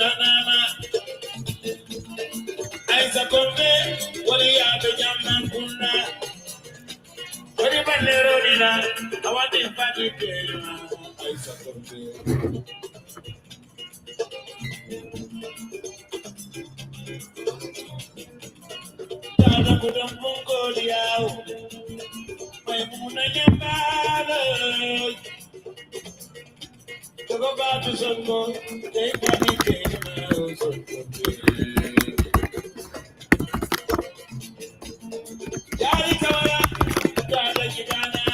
Kanama. Aisa Kombe, Walia Bejaman Kunda. What if I never did that? I want to find it. Aisa Kombe. Tada Kudamungo Liao. My Muna Yambala. To go back to Songo, they want it. Yari Kawara, Tada Kibana.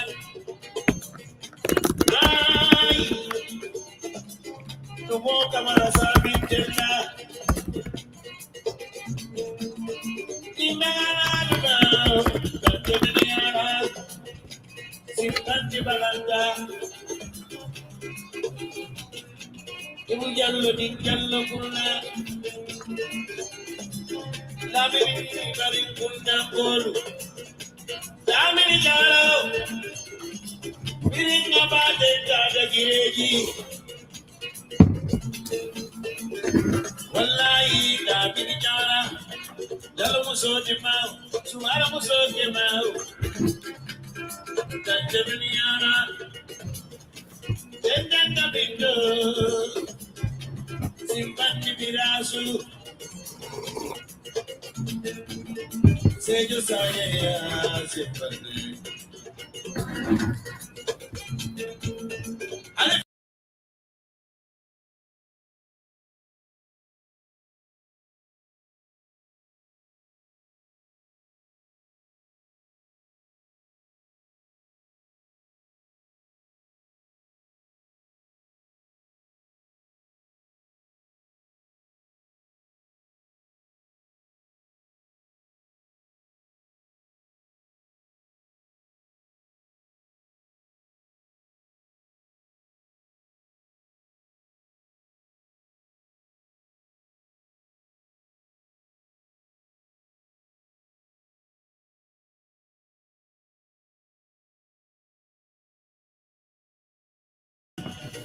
To walk a Marasabi Tena. Imana, Simpanti Balanda. Ibu Jallo di Jallo Kuna. Lamini Bari Kuna Kolu. Lamini Jallo. Biring Abade Tada Gireji. Wallahi Lamini Jallo. Jallo Musoji Mau. Sumara Musoji Mau. Tanjabiniana. Tendanga Bingo. Simpanti Birasu. Seju saya Simpanti.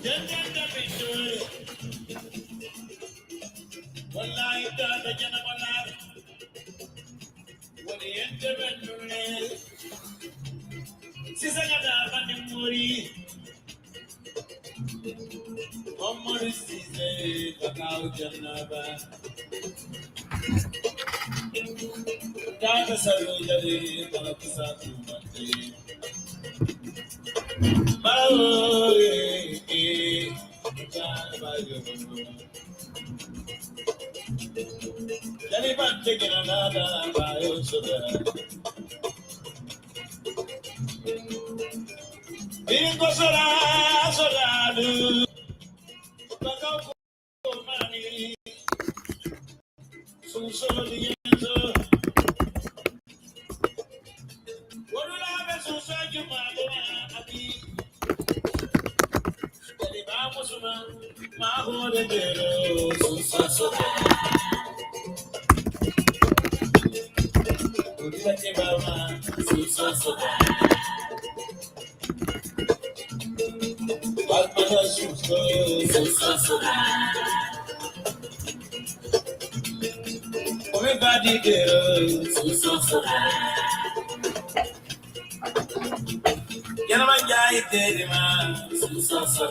Tendanga Bingo. Wallahi Tada Janamalar. What the end Sisagada Bandimuri. Omar Sise Kakao Janaba. Tada Sarujari Kalapisa Tumati. Anybody taking another by yourself? Bingo Soladu. Money. So the answer. What do I have to say to my Abi? My whole day, so. Everybody girls, so. Yana manjai teri man, so.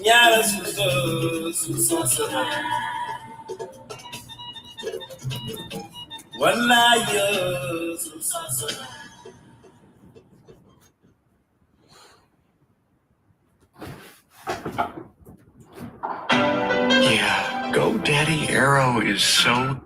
Nyara so. Wallahi so. Yeah, GoDaddy Arrow is so...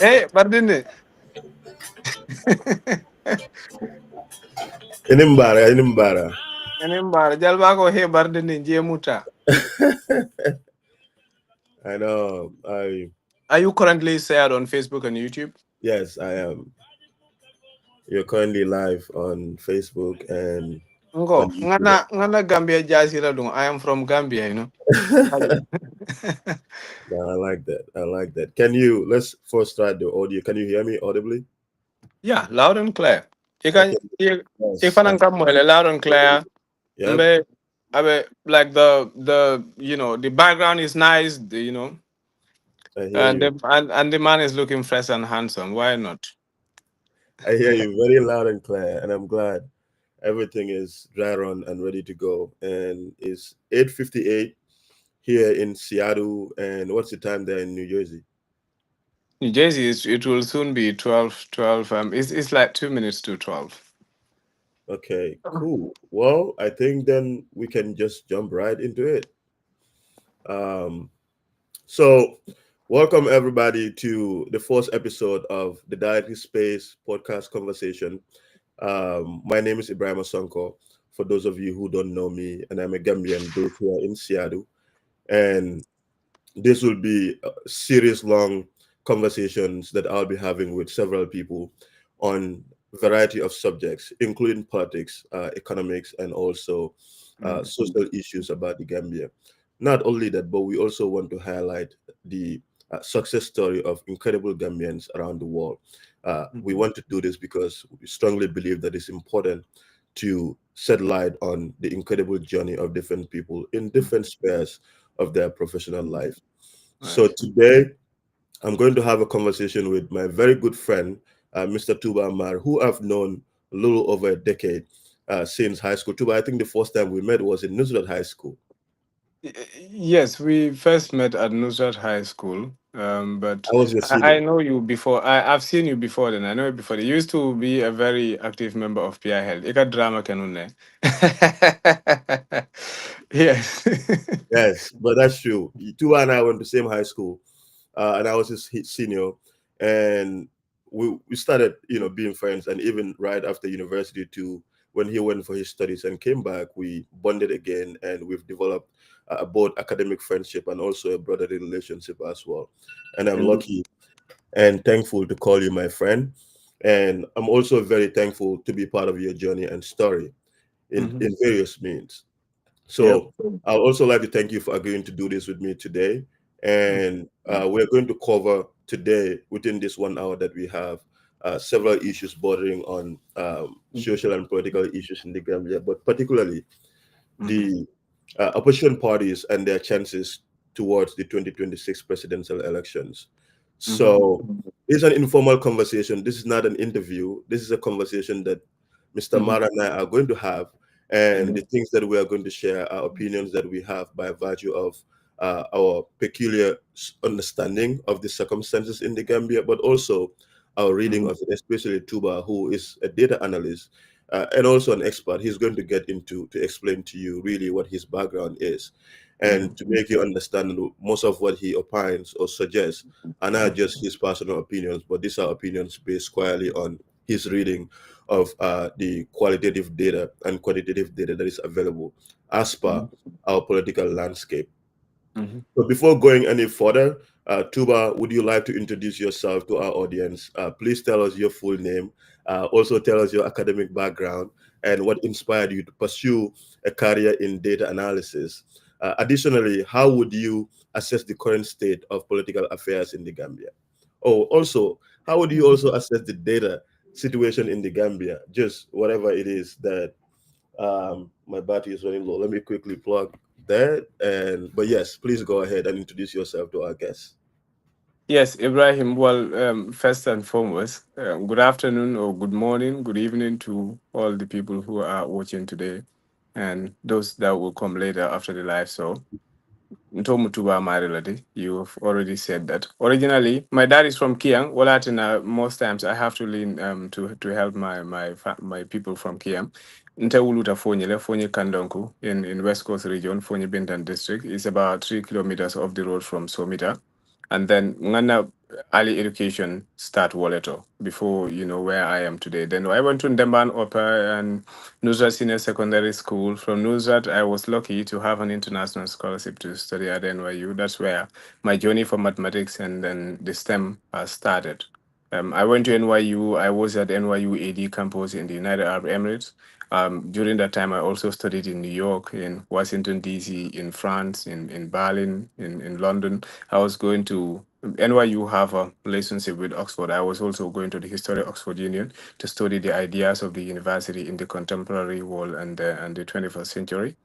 Eh, bardini. Inimbara, inimbara. Enin bar jalba ko he bardini jemuta. I know. I Are you currently shared on Facebook and YouTube? Yes, I am. You're currently live on Facebook and Ngo, on YouTube. ngana Gambia jazira dung. I am from Gambia, you know. Yeah, I like that. I like that. Can you let's first start the audio. Can you hear me audibly? Yeah, loud and clear. You can Okay. if Yes. I come loud and clear. Yep. Mbe, abe, like the the background is nice, I hear and you. the man is looking fresh and handsome. Why not? I hear you very loud and clear, and I'm glad everything is dry run and ready to go. And it's 8:58 here in Seattle. And what's the time there in New Jersey? New Jersey it will soon be 12. It's like 2 minutes to 12. Okay, cool. Well, I think then we can just jump right into it. Um, So, welcome everybody to the first episode of the Dietary Space podcast conversation. My name is Ibrahim Asonko. For those of you who don't know me, and I'm a Gambian based here in Seattle, and this will be a series long conversations that I'll be having with several people on a variety of subjects, including politics, economics, and also social issues about the Gambia. Not only that, but we also want to highlight the success story of incredible Gambians around the world. We want to do this because we strongly believe that it's important to shed light on the incredible journey of different people in different spheres of their professional life. So Nice. today, I'm going to have a conversation with my very good friend, Mr. Touba Marre, who I've known a little over a decade since high school. Touba, I think the first time we met was in Nusrat High School. Yes, we first met at Nusrat High School. But I was your I senior. know you before. I've seen you before then. I know you before. You used to be a very active member of PI Health. Ika drama kanune. Yes. Yes, but that's true. Touba and I went to the same high school, and I was his senior, and we started, being friends, and even right after university too, when he went for his studies and came back, we bonded again, and we've developed both academic friendship and also a brotherly relationship as well. And I'm lucky and thankful to call you my friend, and I'm also very thankful to be part of your journey and story Mhm. in various means. Yep. So I'd also like to thank you for agreeing to do this with me today. And we're going to cover today, within this 1 hour that we have, several issues bordering on social and political issues in the Gambia, but particularly the opposition parties and their chances towards the 2026 presidential elections. So it's an informal conversation. This is not an interview. This is a conversation that Mr. Mara and I are going to have. And the things that we are going to share are opinions that we have by virtue of our peculiar understanding of the circumstances in the Gambia, but also our reading of it, especially Tuba, who is a data analyst and also an expert. He's going to get into to explain to you really what his background is, and to make you understand most of what he opines or suggests are not just his personal opinions, but these are opinions based squarely on his reading of the qualitative data and quantitative data that is available as per our political landscape. So before going any further, Tuba, would you like to introduce yourself to our audience? Please tell us your full name. Also tell us your academic background and what inspired you to pursue a career in data analysis. Additionally, how would you assess the current state of political affairs in the Gambia? Oh, also, how would you also assess the data situation in the Gambia? Just whatever it is that my battery is running low. Let me quickly plug that. And but yes, please go ahead and introduce yourself to our guests. Yes, Ibrahim. Well, first and foremost, good afternoon or good morning, good evening to all the people who are watching today and those that will come later after the live show. Ntomu Tuba Marre lady, you've already said that. Originally, my dad is from Kiang. Well, most times I have to lean to help my people from Kiang. Nte Uluta Fonye Kandonku in West Coast region, Fonye Bintan district. It's about 3 kilometers off the road from Somita. And then ngana early education start Woleto before, where I am today. Then I went to Ndemban Upper and Nusrat Senior Secondary School. From Nusrat, I was lucky to have an international scholarship to study at NYU. That's where my journey for mathematics and then the STEM started. I went to NYU. I was at NYU AD campus in the United Arab Emirates. During that time, I also studied in New York, in Washington, D.C., in France, in Berlin, in London. I was going to NYU have a relationship with Oxford. I was also going to the Historic Oxford Union to study the ideas of the university in the contemporary world and the 21st century.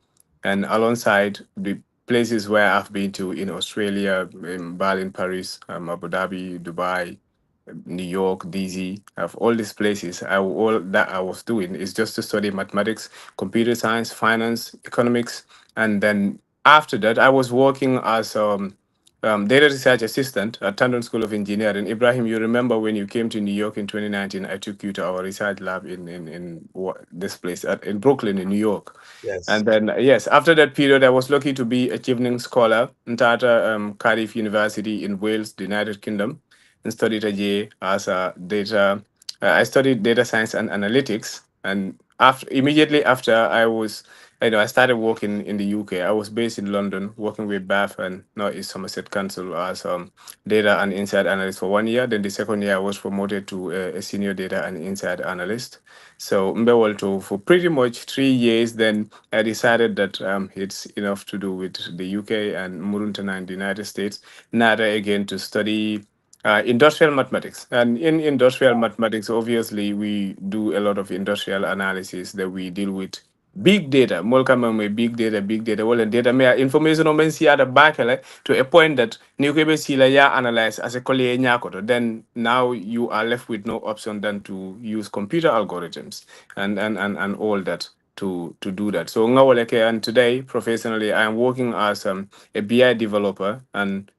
And alongside the places where I've been to in Australia, in Berlin, Paris, Abu Dhabi, Dubai, New York, DZ, of all these places, all that I was doing is just to study mathematics, computer science, finance, economics, and then after that, I was working as data research assistant at Tandon School of Engineering. Ibrahim, you remember when you came to New York in 2019? I took you to our research lab in this place in Brooklyn, in New York. Yes. And then, yes, after that period, I was lucky to be a Chevening Scholar in Tata Cardiff University in Wales, the United Kingdom, and studied a year as a data. I studied data science and analytics, and immediately after, I started working in the UK. I was based in London, working with Bath and North East Somerset Council as data and insight analyst for 1 year. Then the second year, I was promoted to a senior data and insight analyst. So Mbewalto for pretty much 3 years. Then I decided that it's enough to do with the UK and Muruntana in the United States. Nada again to study industrial mathematics. And in industrial mathematics, obviously, we do a lot of industrial analysis that we deal with big data. Molkama may big data, well, and data may information on men at the back to a point that Nukebe Sila ya analyze as a colleague nyakoto. Then now you are left with no option than to use computer algorithms and all that to do that. So ngawaleke, and today professionally I am working as a BI developer and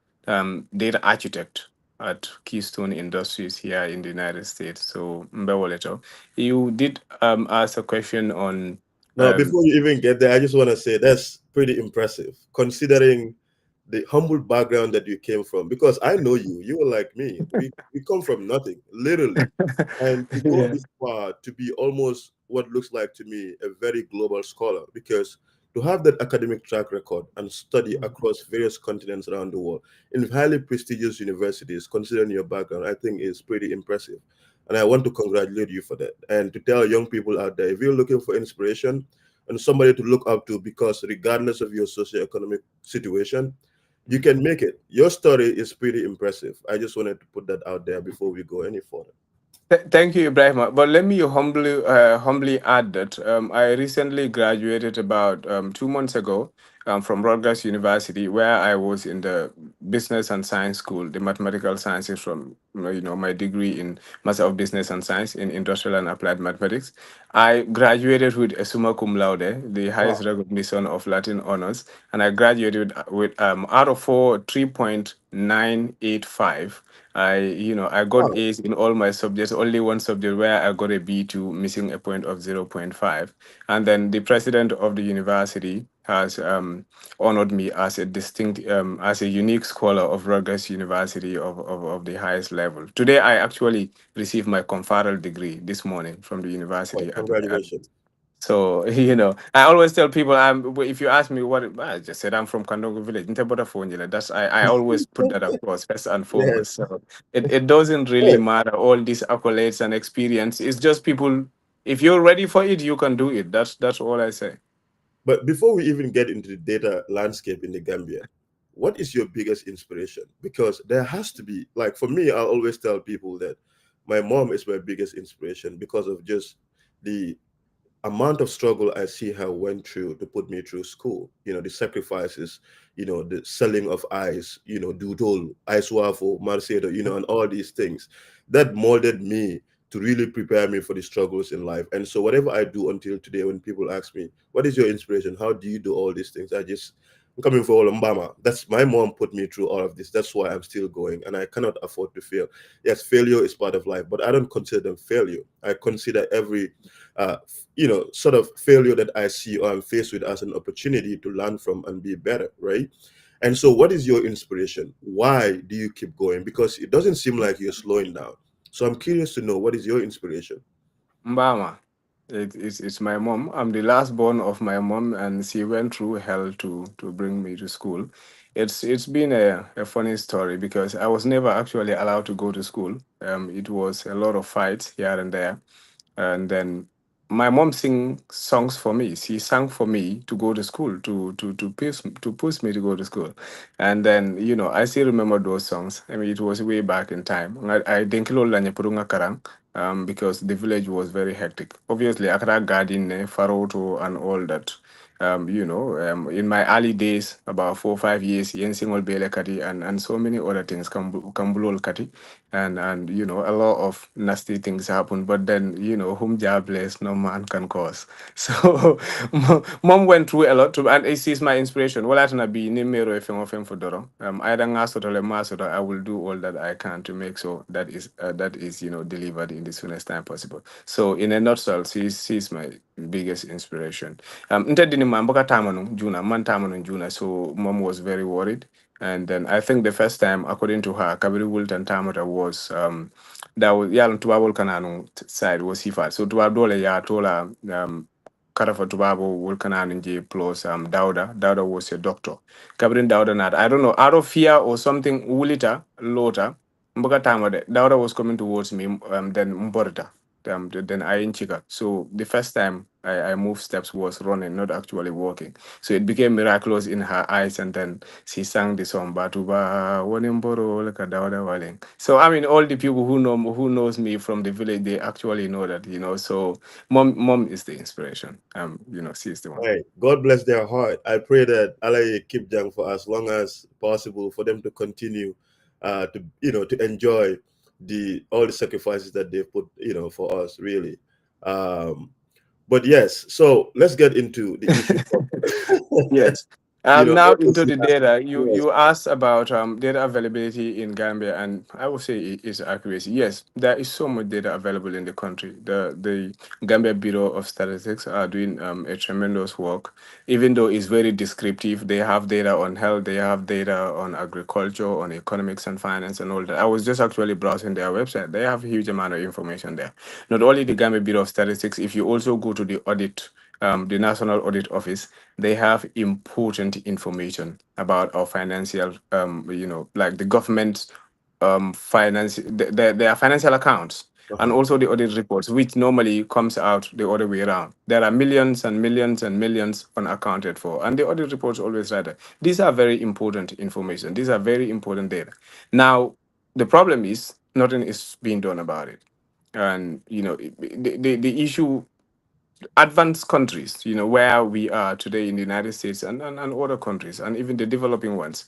data architect at Keystone Industries here in the United States. So Mbewaleto, you did ask a question on Now, um, before you even get there, I just want to say that's pretty impressive, considering the humble background that you came from. Because I know you, you were like me. We come from nothing, literally. And to go yeah. this far, to be almost what looks like to me a very global scholar, because to have that academic track record and study across various continents around the world in highly prestigious universities, considering your background, I think is pretty impressive. And I want to congratulate you for that. And to tell young people out there, if you're looking for inspiration and somebody to look up to, because regardless of your socioeconomic situation, you can make it. Your story is pretty impressive. I just wanted to put that out there before we go any further. Thank you, Ibrahim. But let me humbly add that I recently graduated about 2 months ago from Rutgers University, where I was in the business and science school, the mathematical sciences from my degree in Master of Business and Science in Industrial and Applied Mathematics. I graduated with a summa cum laude, the highest Wow. recognition of Latin honors, and I graduated with out of 3.985. I got Wow. A's in all my subjects. Only one subject where I got a B2, missing a point of 0.5. And then the president of the university has honored me as a as a unique scholar of Rutgers University of the highest level. Today, I actually received my conferral degree this morning from the university Oh, at congratulations. so, I always tell people, if you ask me I just said I'm from Kandongo village, Ntebota Fonjila. I always put that across first and Yes. foremost. So it doesn't really Hey, matter all these accolades and experience. It's just people, if you're ready for it, you can do it. That's all I say. but before we even get into the data landscape in the Gambia, what is your biggest inspiration? Because there has to be, like for me, I always tell people that my mom is my biggest inspiration because of just the amount of struggle I see her went through to put me through school. The sacrifices, the selling of ice, doodle, ice waffle, marcedo, and all these things that molded me to really prepare me for the struggles in life. And so whatever I do until today, when people ask me, what is your inspiration? How do you do all these things? I'm coming for all Mbama. That's my mom put me through all of this. That's why I'm still going. And I cannot afford to fail. Yes, failure is part of life, but I don't consider them failure. I consider every uh, sort of failure that I see or I'm faced with as an opportunity to learn from and be better, right? And so, what is your inspiration? Why do you keep going? Because it doesn't seem like you're slowing down. So, I'm curious to know what is your inspiration? Mbama. It's my mom. I'm the last born of my mom, and she went through hell to bring me to school. It's been a funny story because I was never actually allowed to go to school. It was a lot of fights here and there, and then my mom sing songs for me. She sang for me to go to school to push me to go to school, and then I still remember those songs. I mean, it was way back in time. I think because the village was very hectic. Obviously, Accra Garden, Faroto, and all that. In my early days, about 4 or 5 years, Yen Singol Bele Kati and so many other things, Kambulol Kati, and a lot of nasty things happen. But then, whom Jah bless, no man can cause. So, mom went through a lot, and it is my inspiration. Well, I be nimero if I'm for Doro. Either ngasoto le masoto, I will do all that I can to make sure that is delivered in the soonest time possible. So in a nutshell, she's my biggest inspiration. Ntedini mamboka tamanu Juna, man tamanu Juna. So mom was very worried. And then I think the first time, according to her, Kabiri Wilton Tamata was that was Yalan Tubabol Kananu side was Sifat. So Tubabdole ya tola Karafa Tubabo Vulkanan plus Dauda. Dauda was a doctor. Kabrin Dauda not. I don't know, out of fear or something, Wulita, Lota, Mboka Tamade, Dauda was coming towards me, then Mborta, then I in Chika. So the first time I moved steps was running, not actually walking. So it became miraculous in her eyes, and then she sang the song Batuba Wanimboro Leka Dauda Waling. So I mean, all the people who knows me from the village, they actually know that. So mom is the inspiration. She's the one. Hey, God bless their heart. I pray that Allah keep them for as long as possible for them to continue to enjoy the all the sacrifices that they've put, for us, really. Um, but yes, so let's get into the issue. Yes. Now into Obviously, the data, you yes. you asked about data availability in Gambia, and I would say it is accuracy. Yes, there is so much data available in the country. The Gambia Bureau of Statistics are doing a tremendous work, even though it's very descriptive. They have data on health, they have data on agriculture, on economics and finance, and all that. I was just actually browsing their website. They have a huge amount of information there. Not only the Gambia Bureau of Statistics, if you also go to the National Audit Office, they have important information about our financial, like the government's their financial accounts, and Uh-huh. also the audit reports, which normally comes out the other way around. There are millions and millions and millions unaccounted for, and the audit reports always write that. These are very important information. These are very important data. Now, the problem is nothing is being done about it, and the issue, advanced countries, where we are today in the United States and other countries, and even the developing ones,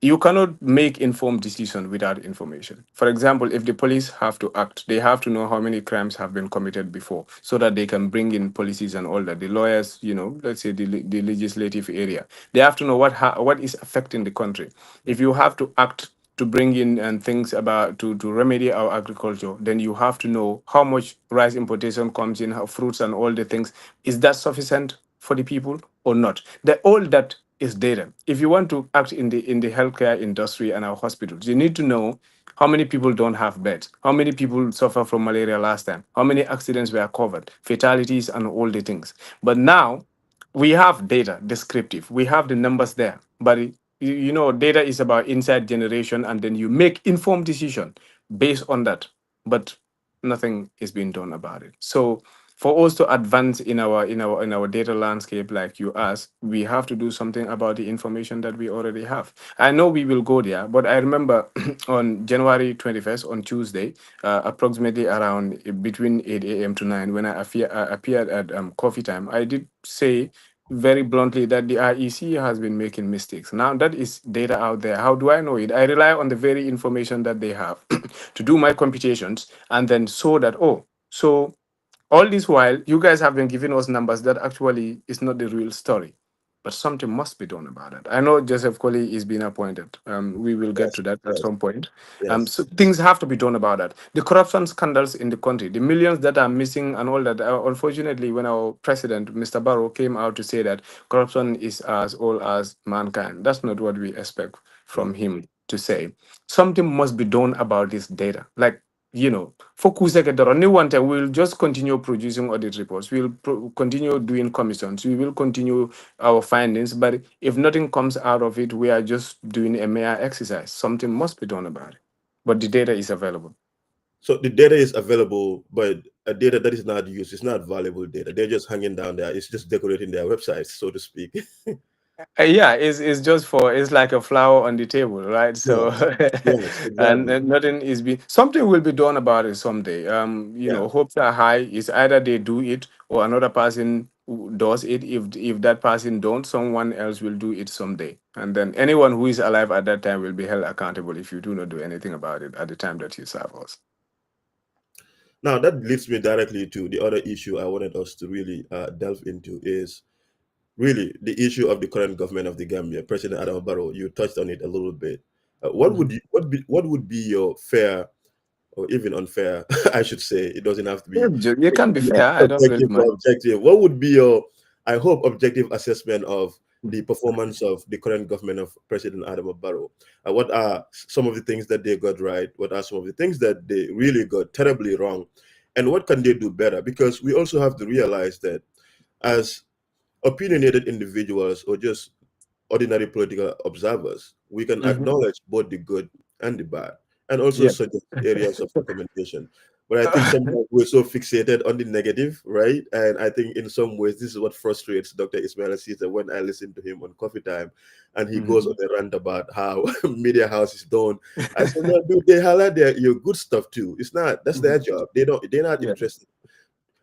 you cannot make informed decision without information. For example, if the police have to act, they have to know how many crimes have been committed before, so that they can bring in policies and all that. The lawyers, let's say the legislative area, they have to know what is affecting the country. If you have to act to bring in and things about to remedy our agriculture, then you have to know how much rice importation comes in, how fruits and all the things. Is that sufficient for the people or not? All that is data. If you want to act in the healthcare industry and our hospitals, you need to know how many people don't have beds, how many people suffer from malaria last time, how many accidents were covered, fatalities and all the things. But now we have data descriptive, we have the numbers there, but data is about insight generation, and then you make informed decision based on that. But nothing is being done about it. So for us to advance in our data landscape, like you asked, we have to do something about the information that we already have. I know we will go there, but I remember on January 21st, on Tuesday, approximately around between 8 a.m. to 9, when I appeared at coffee time, I did say very bluntly that the IEC has been making mistakes. Now that is data out there. How do I know it? I rely on the very information that they have to do my computations, and then so that, so all this while, you guys have been giving us numbers that actually is not the real story. but something must be done about it. I know Joseph Colley is being appointed. We will get Yes, to that at yes, some point. So yes. things have to be done about that. The corruption scandals in the country, the millions that are missing, and all that. Unfortunately, when our president, Mr. Barrow, came out to say that corruption is as old as mankind, that's not what we expect from Mm. him to say. Something must be done about this data. Like, focus on new one time, we'll just continue producing audit reports. We'll continue doing commissions. We will continue our findings. But if nothing comes out of it, we are just doing a mere exercise. Something must be done about it. But the data is available. So the data is available, but a data that is not used is not valuable data. They're just hanging down there. It's just decorating their websites, so to speak. Yeah, it's just for it's like a flower on the table, right? So, Yes, yes, and exactly. nothing is be something will be done about it someday. Yeah. Hopes are high. Is either they do it or another person does it. If that person don't, someone else will do it someday. And then anyone who is alive at that time will be held accountable if you do not do anything about it at the time that you serve us. Now that leads me directly to the other issue I wanted us to really delve into is really the issue of the current government of the Gambia, President Adam Barrow. You touched on it a little bit. What would be your fair or even unfair? I should say it doesn't have to be You can be fair. I don't really subjective or mind. objective. What would be your, I hope, objective assessment of the performance of the current government of President Adam Barrow? What are some of the things that they got right? What are some of the things that they really got terribly wrong? And what can they do better? Because we also have to realize that as opinionated individuals or just ordinary political observers, we can Mhm. acknowledge both the good and the bad, and also Yeah. suggest areas of recommendation. But I think sometimes we're so fixated on the negative, right? And I think in some ways this is what frustrates Dr. Ismail Caesar when I listen to him on Coffee Time, and he goes on Mhm. a rant about how media houses don't. I said, no, dude, they highlight your good stuff too. It's not that's their Mhm. job. They're not Yeah. interested.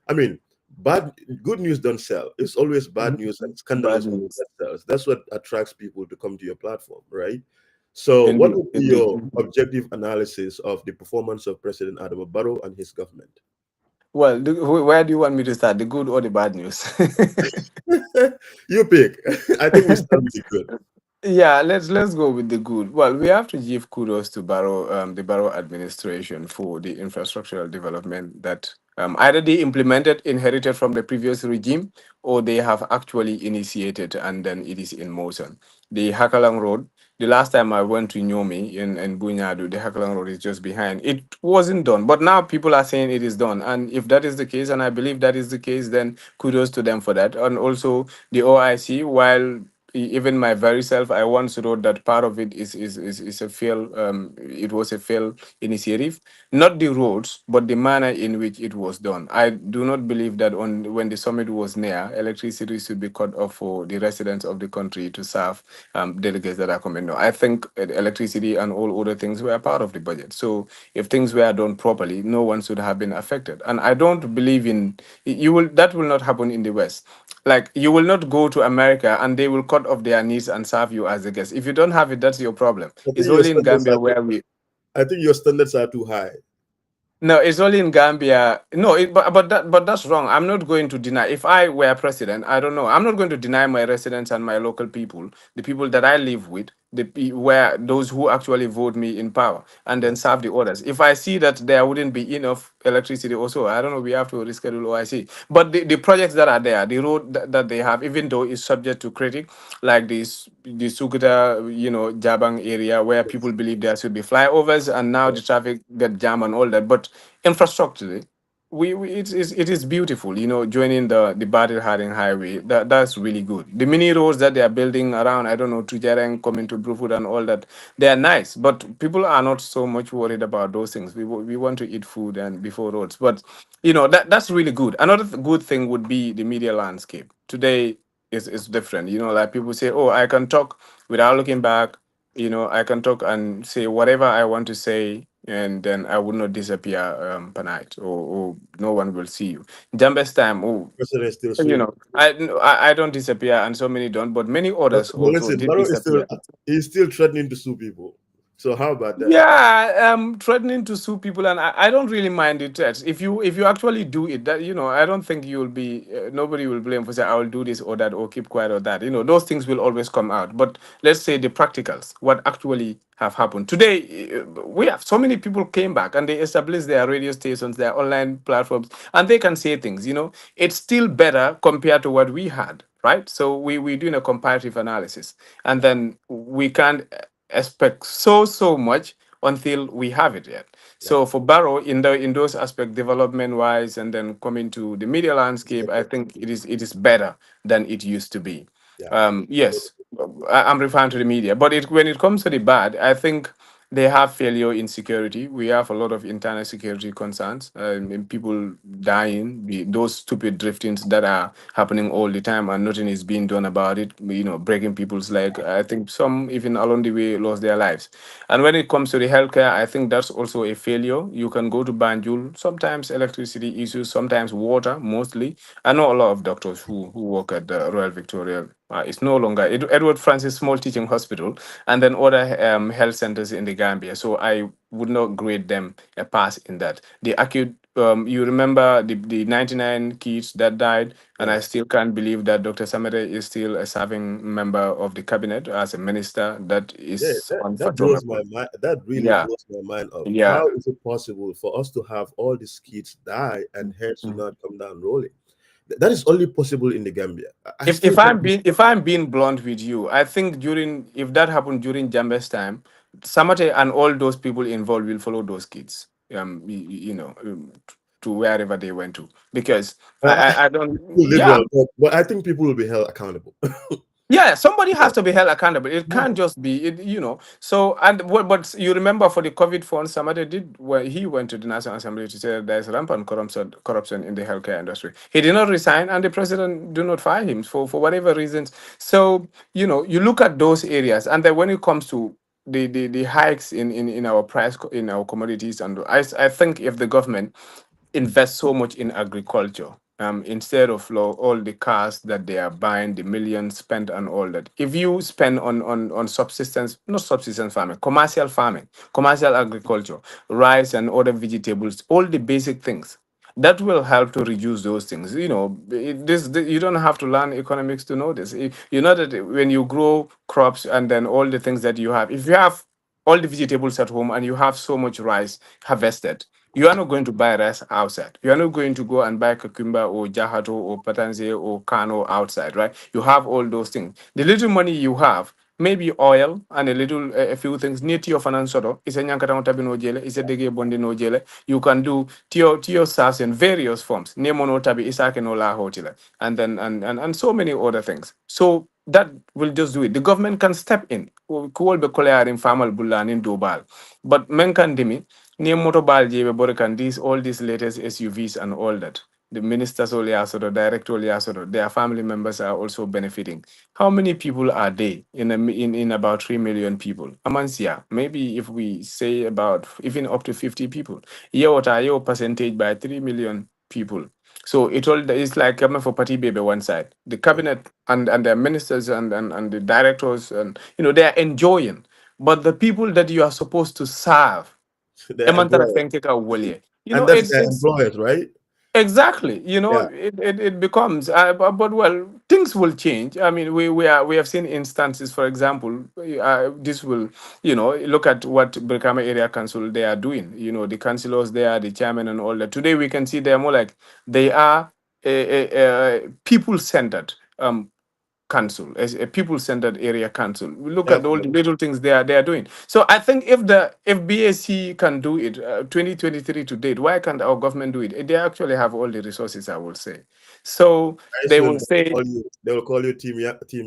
I mean, bad good news don't sell. It's always bad Mhm. news and Bad scandalous news news. that sells. That's what attracts people to come to your platform, right? So, what Indeed. would be Indeed. your objective analysis of the performance of President Adam Barrow and his government? Well, where do you want me to start? The good or the bad news? You pick. I think we start with the good. Yeah, let's go with the good. Well, we have to give kudos to the Barrow administration for the infrastructural development that either they implemented, inherited from the previous regime, or they have actually initiated and then it is in motion. The Hakalang Road. The last time I went to Nyomi in Bunyadu, the Hakalang Road is just behind. It wasn't done, but now people are saying it is done. And if that is the case, and I believe that is the case, then kudos to them for that. And also the OIC, while even my very self, I once wrote that part of it is a fail. It was a failed initiative, not the roads, but the manner in which it was done. I do not believe that on when the summit was near, electricity should be cut off for the residents of the country to serve delegates that are coming. No, I think electricity and all other things were part of the budget. So if things were done properly, no one should have been affected. And I don't believe in you will that will not happen in the West. Like you will not go to America and they will cut off their needs and serve you as a guest. If you don't have it, that's your problem. I It's think your only in standards Gambia are too, where we I think your standards are too high. no, it's only in Gambia. No, but that's wrong. I'm not going to deny. If I were president, I don't know. I'm not going to deny my residents and my local people, the people that I live with, where those who actually vote me in power, and then Yes. serve the others. If I see that there wouldn't be enough electricity, also, I don't know. We have to reschedule OIC. But the projects that are there, the road that they have, even though it's subject to critic, like the Sukuta, Jabang area, where people believe there should be flyovers, and now the traffic get jam and all that. But infrastructure, it is beautiful, joining the Battle Harding Highway. That's really good. The mini roads that they are building around, I don't know, Tujareng, coming to Bruford and all that, they are nice. But people are not so much worried about those things. We want to eat food and before roads. But that's really good. Another good thing would be the media landscape. Today is different. Like people say, oh, I can talk without looking back. I can talk and say whatever I want to say, and then I would not disappear per night, or no one will see you. Jambes time, oh, President is still suing. I don't disappear, and so many don't, but many But others also listen, did Barrow is still disappear. he's still threatening to sue people. So how about that? Yeah, threatening to sue people, and I don't really mind it. If you actually do it, that I don't think you'll be nobody will blame for say I will do this or that or keep quiet or that. Those things will always come out. But let's say the practicals, what actually have happened today. We have so many people came back and they established their radio stations, their online platforms, and they can say things. It's still better compared to what we had, right? So we're doing a comparative analysis, and then we can't expect so much until we have it yet. Yeah, So for Barrow, in those aspects, development wise, and then coming to the media landscape, I exactly. think it is better than it used to be. Yeah. Yes, I'm referring to the media, but when it comes to the bad, I think they have failure in security. We have a lot of internal security concerns, and people dying, those stupid driftings that are happening all the time, and nothing is being done about it. Breaking people's leg. I think some even along the way lost their lives. And when it comes to the healthcare, I think that's also a failure. You can go to Banjul, sometimes electricity issues, sometimes water, mostly. I know a lot of doctors who work at the Royal Victoria. It's no longer Edward Francis Small Teaching Hospital, and then other health centers in the Gambia. So I would not grade them a pass in that. The acute, you remember the 99 kids that died, and I Yeah. still can't believe that Dr. Samere is still a serving member of the cabinet as a minister. That Yeah, is that blows my unfathomable. mind. That really Yeah, blows my mind of yeah. how is it possible for us to have all these kids die and heads to Mm. not come down rolling? That is only possible in the Gambia. I If still if can't. I'm being if I'm being blunt with you, I think if that happened during Jambe's time, Samate and all those people involved will follow those kids. To wherever they went to, because Uh, I don't. you did Yeah. well, but I think people will be held accountable. Yeah, somebody Yeah, has to be held accountable. It yeah, can't just be it. So and what? But you remember for the COVID fund, somebody did when he went to the National Assembly to say there's rampant corruption in the healthcare industry. He did not resign, and the president do not fire him for whatever reasons. So you look at those areas, and then when it comes to the hikes in our price in our commodities, and I think if the government invest so much in agriculture instead of all the cars that they are buying, the millions spent and all that. If you spend on subsistence, not subsistence farming, commercial agriculture, rice and other vegetables, all the basic things, that will help to reduce those things. You don't have to learn economics to know this. You know that when you grow crops and then all the things that you have, if you have all the vegetables at home and you have so much rice harvested, you are not going to buy rice outside. You are not going to go and buy cucumber or jahato or patanze or kano outside, right? You have all those things. The little money you have, maybe oil and a few things near to your finance sort is a nyankata tabi no jele, is a dege bondi no jele. You can do tio sas in various forms. Nemono tabi isake no la hotela. And then and so many other things. So that will just do it. The government can step in. Kuol be kolea in famal bulan in dobal. But men can dimi near motobal jebe borikan all these latest SUVs and all that. The ministers only are sort of direct only are sort of their family members are also benefiting. How many people are they in about 3 million people? Amansia, maybe if we say about even up to 50 people, yeah, what are your percentage by 3 million people? So it's like coming for party baby one side. The cabinet and their ministers and the directors and they're enjoying. But the people that you are supposed to serve, they're Emantara employed, Fenkeka Wolie. and that's It's their employers, right? exactly. Yeah, It becomes. But well, things will change. I mean, we have seen instances. For example, this will look at what Brikama Area Council they are doing. The councillors there, the chairman, and all that. Today we can see they are more like they are people centered. Council as a people-centered area council. We look yeah. at all the little things they are doing. So I think if BAC can do it 2023 to date, why can't our government do it? They actually have all the resources, I will say. So I they soon will say, they will call you Team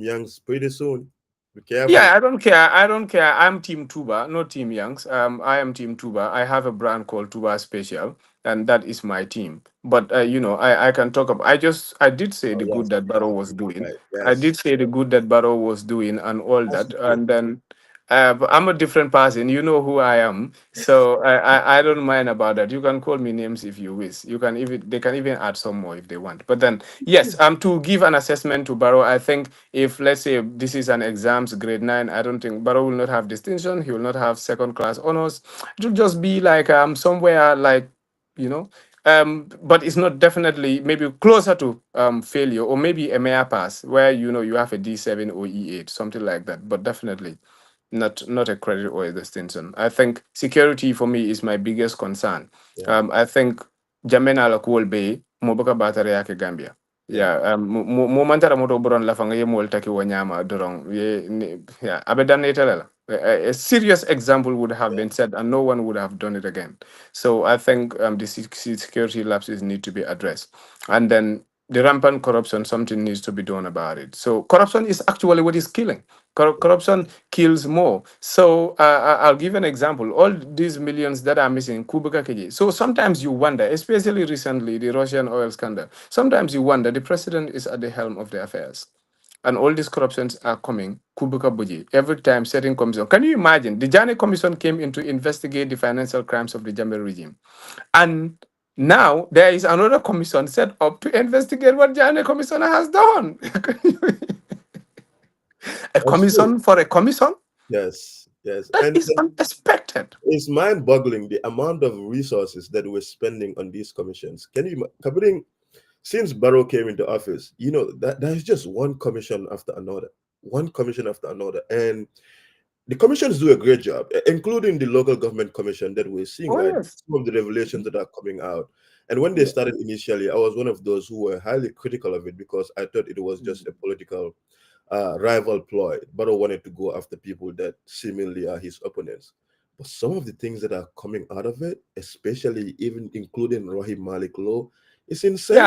Youngs pretty soon. Be careful. yeah, I don't care. I don't care. I'm Team Tuba, not Team Youngs. I am Team Tuba. I have a brand called Tuba Special, and that is my team. But I can talk about. I did say Oh the good yes, that Barrow yes, was doing. right, I yes. did say the good that Barrow was doing and all That's that, true. and then. But I'm a different person. You know who I am, so I don't mind about that. You can call me names if you wish. You can even they can even add some more if they want. But then yes, to give an assessment to Barrow, I think if let's say this is an exams grade 9, I don't think Barrow will not have distinction. He will not have second class honors. It will just be like somewhere like you know. But it's not definitely maybe closer to failure or maybe a mere pass where you have a D7 or E8 something like that. But definitely not a credit or a distinction. I think security for me is my biggest concern. Yeah, I think Jamena la kuol bay mobaka battery yake Gambia. yeah. Yeah, mo mantara moto boron la fanga ye mol taki wanyama dorong yeah abedan netela. A serious example would have been set, and no one would have done it again. So I think the security lapses need to be addressed, and then the rampant corruption, something needs to be done about it. So corruption is actually what is killing. Corruption kills more. So I'll give an example. All these millions that are missing, Kubika Keji. So sometimes you wonder, especially recently, the Russian oil scandal. Sometimes you wonder, the president is at the helm of the affairs. And all these corruptions are coming, Kubuka Buji, every time setting commission. Can you imagine? The Jani Commission came in to investigate the financial crimes of the Jamel regime. And now there is another commission set up to investigate what Jani Commission has done. A That's true. commission for a commission? Yes, yes. That And is unexpected. it's mind-boggling the amount of resources that we're spending on these commissions. Can you, Kabring, since Barrow came into office, that there's just one commission after another, one commission after another, and the commissions do a great job, including the local government commission that we're seeing Oh, right now. yes. Some of the revelations that are coming out. And when they Yeah. started initially, I was one of those who were highly critical of it because I thought it was just a political rival ploy. Barrow wanted to go after people that seemingly are his opponents. But some of the things that are coming out of it, especially even including Rohim Malik Law, is Yeah, insane.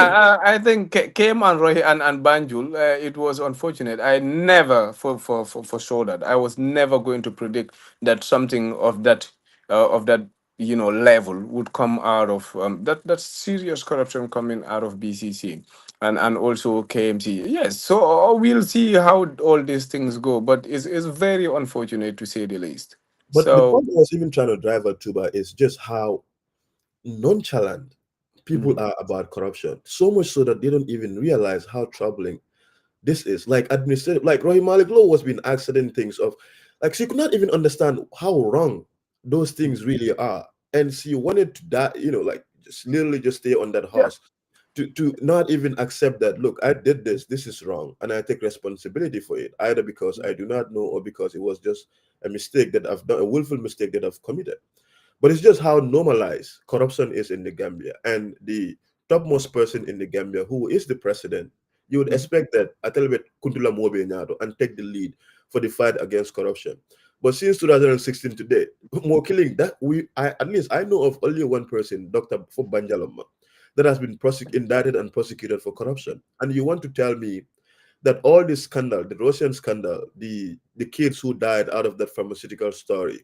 I think Came and Roy and Banjul, it was unfortunate. I never for sure that I was never going to predict that something of that level would come out of that serious corruption coming out of BCC and also KMC. Yes, so we'll see how all these things go, but it's very unfortunate to say the least. But the So. point I was even trying to drive at Tuba is just how nonchalant people Mhm. are about corruption. So much so that they don't even realize how troubling this is. Like administrative, like Rohim Malik Law was being asked certain things of, like she could not even understand how wrong those things really are, and she wanted to die. Like just literally just stay on that Yeah. horse to not even accept that. Look, I did this. This is wrong, and I take responsibility for it, either because I do not know or because it was just a mistake that I've done, a willful mistake that I've committed. But it's just how normalized corruption is in the Gambia. And the topmost person in the Gambia, who is the president, you would Mhm. expect that Atelbet Kuntula Mobe Nyado and take the lead for the fight against corruption. But since 2016 today, more killing that at least I know of only one person, Dr. Banjalama, that has been indicted and prosecuted for corruption. And you want to tell me that all this scandal, the Russian scandal, the kids who died out of that pharmaceutical story,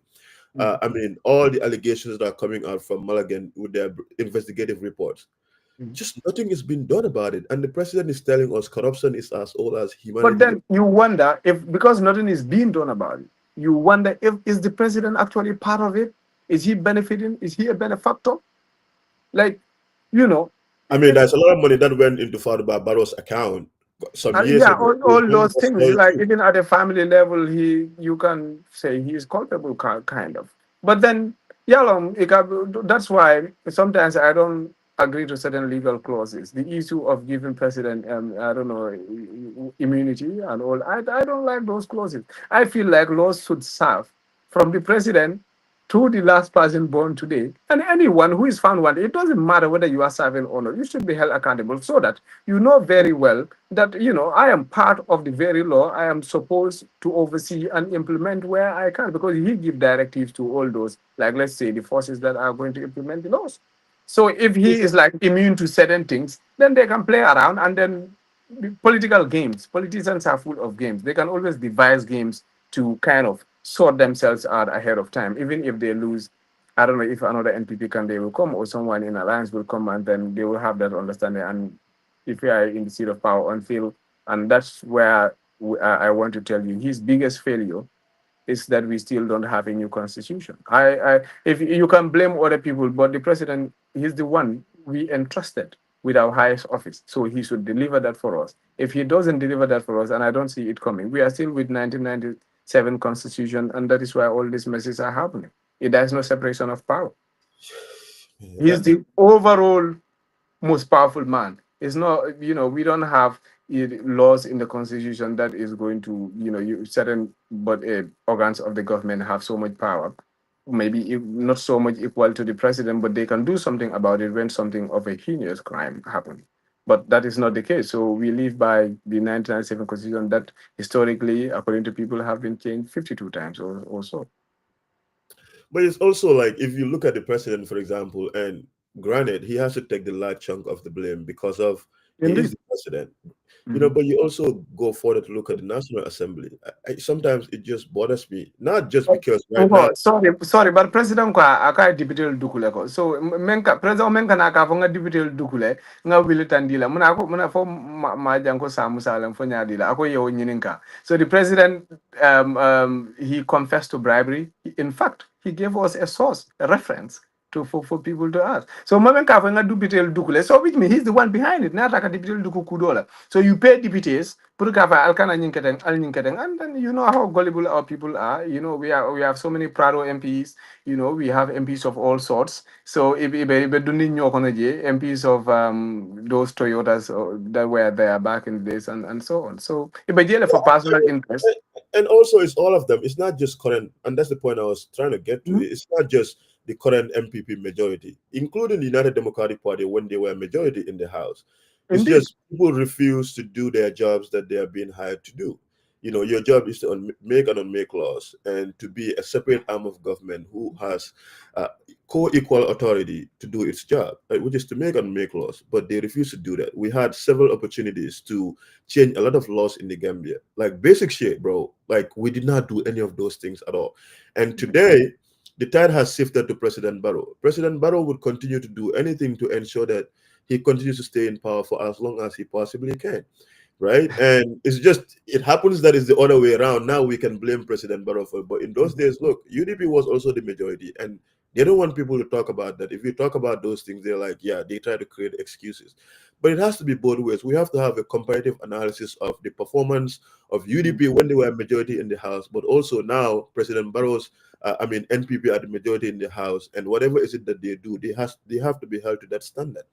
Mhm. I mean, all the allegations that are coming out from Malagan with their investigative reports, Mhm. just nothing is being done about it. And the president is telling us corruption is as old as But humanity. then you wonder if, because nothing is being done about it, you wonder if is the president actually part of it? Is he benefiting? Is he a benefactor? Like, you know, I mean, if there's a lot of money that went into Father Barbaro's account some years yeah, ago. all Money those was things, flowing like through. even at a family level, you can say he is culpable, kind of. But then, yeah, that's why sometimes I don't agree to certain legal clauses. The issue of giving president, I don't know, immunity and all. I don't like those clauses. I feel like laws should serve from the president to the last person born today, and anyone who is found wanted. It doesn't matter whether you are serving or not. You should be held accountable so that you know very well that I am part of the very law. I am supposed to oversee and implement where I can, because he give directives to all those, like let's say the forces that are going to implement the laws. So if he is like immune to certain things, then they can play around, and then the political games. Politicians are full of games. They can always devise games to kind of sort themselves out ahead of time, even if they lose. I don't know if another NPP candidate will come or someone in alliance will come, and then they will have that understanding. And if you are in the seat of power until, and that's where I want to tell you his biggest failure is that we still don't have a new constitution. If you can blame other people, but the president, he's the one we entrusted with our highest office, so he should deliver that for us. If he doesn't deliver that for us, and I don't see it coming, we are still with 1997 constitution, and that is why all these messes are happening. There's no separation of power. Yeah, He's the overall most powerful man. It's not, we don't have laws in the constitution that is going to, certain but organs of the government have so much power. Maybe not so much equal to the president, but they can do something about it when something of a heinous crime happens. But that is not the case. So we live by the 1997 constitution that historically, according to people, have been changed 52 times or so. but it's also like if you look at the president, for example, and granted, he has to take the large chunk of the blame because of he is Indeed. the president. Mhm. But you also go further to look at the National Assembly. Sometimes it just bothers me, not just because right now. Oh, sorry, but president ko aka deputy dukule ko. So menka president menka na ka fonga deputy dukule nga wili tandila. Muna fo ma janko samu salam fo nyadila. Ako yo nyininka. So the president he confessed to bribery. In fact, he gave us a source, a reference for people to ask. So Mamen Kafa dubitel dukule. So which means he's the one behind it. Not like a dubitel duku kudola. So you pay deputies, put kafa alkana nyinketeng, al nyinketeng, and then you know how gullible our people are. We have so many Prado MPs. We have MPs of all sorts. So if MPs of those Toyotas that were there back in the days and so on. So if for personal interest. And also it's all of them. It's not just current, and that's the point I was trying to get to. Mhm. It's not just the current MPP majority, including the United Democratic Party when they were majority in the House. It's Indeed. just people refuse to do their jobs that they are being hired to do. Your job is to make and unmake laws and to be a separate arm of government who has uh, co-equal authority to do its job, right, which is to make and make laws. But they refuse to do that. We had several opportunities to change a lot of laws in the Gambia, like basic shit, bro. Like we did not do any of those things at all. And today, the tide has shifted to President Barrow. President Barrow would continue to do anything to ensure that he continues to stay in power for as long as he possibly can, right? And it happens that it's the other way around. Now we can blame President Barrow for it. But in those days, look, UDP was also the majority, and they don't want people to talk about that. If you talk about those things, they're like, yeah, they try to create excuses. But it has to be both ways. We have to have a comparative analysis of the performance of UDP when they were a majority in the House, but also now President Barrow's, NPP are the majority in the House, and whatever is it that they do, they have to be held to that standard.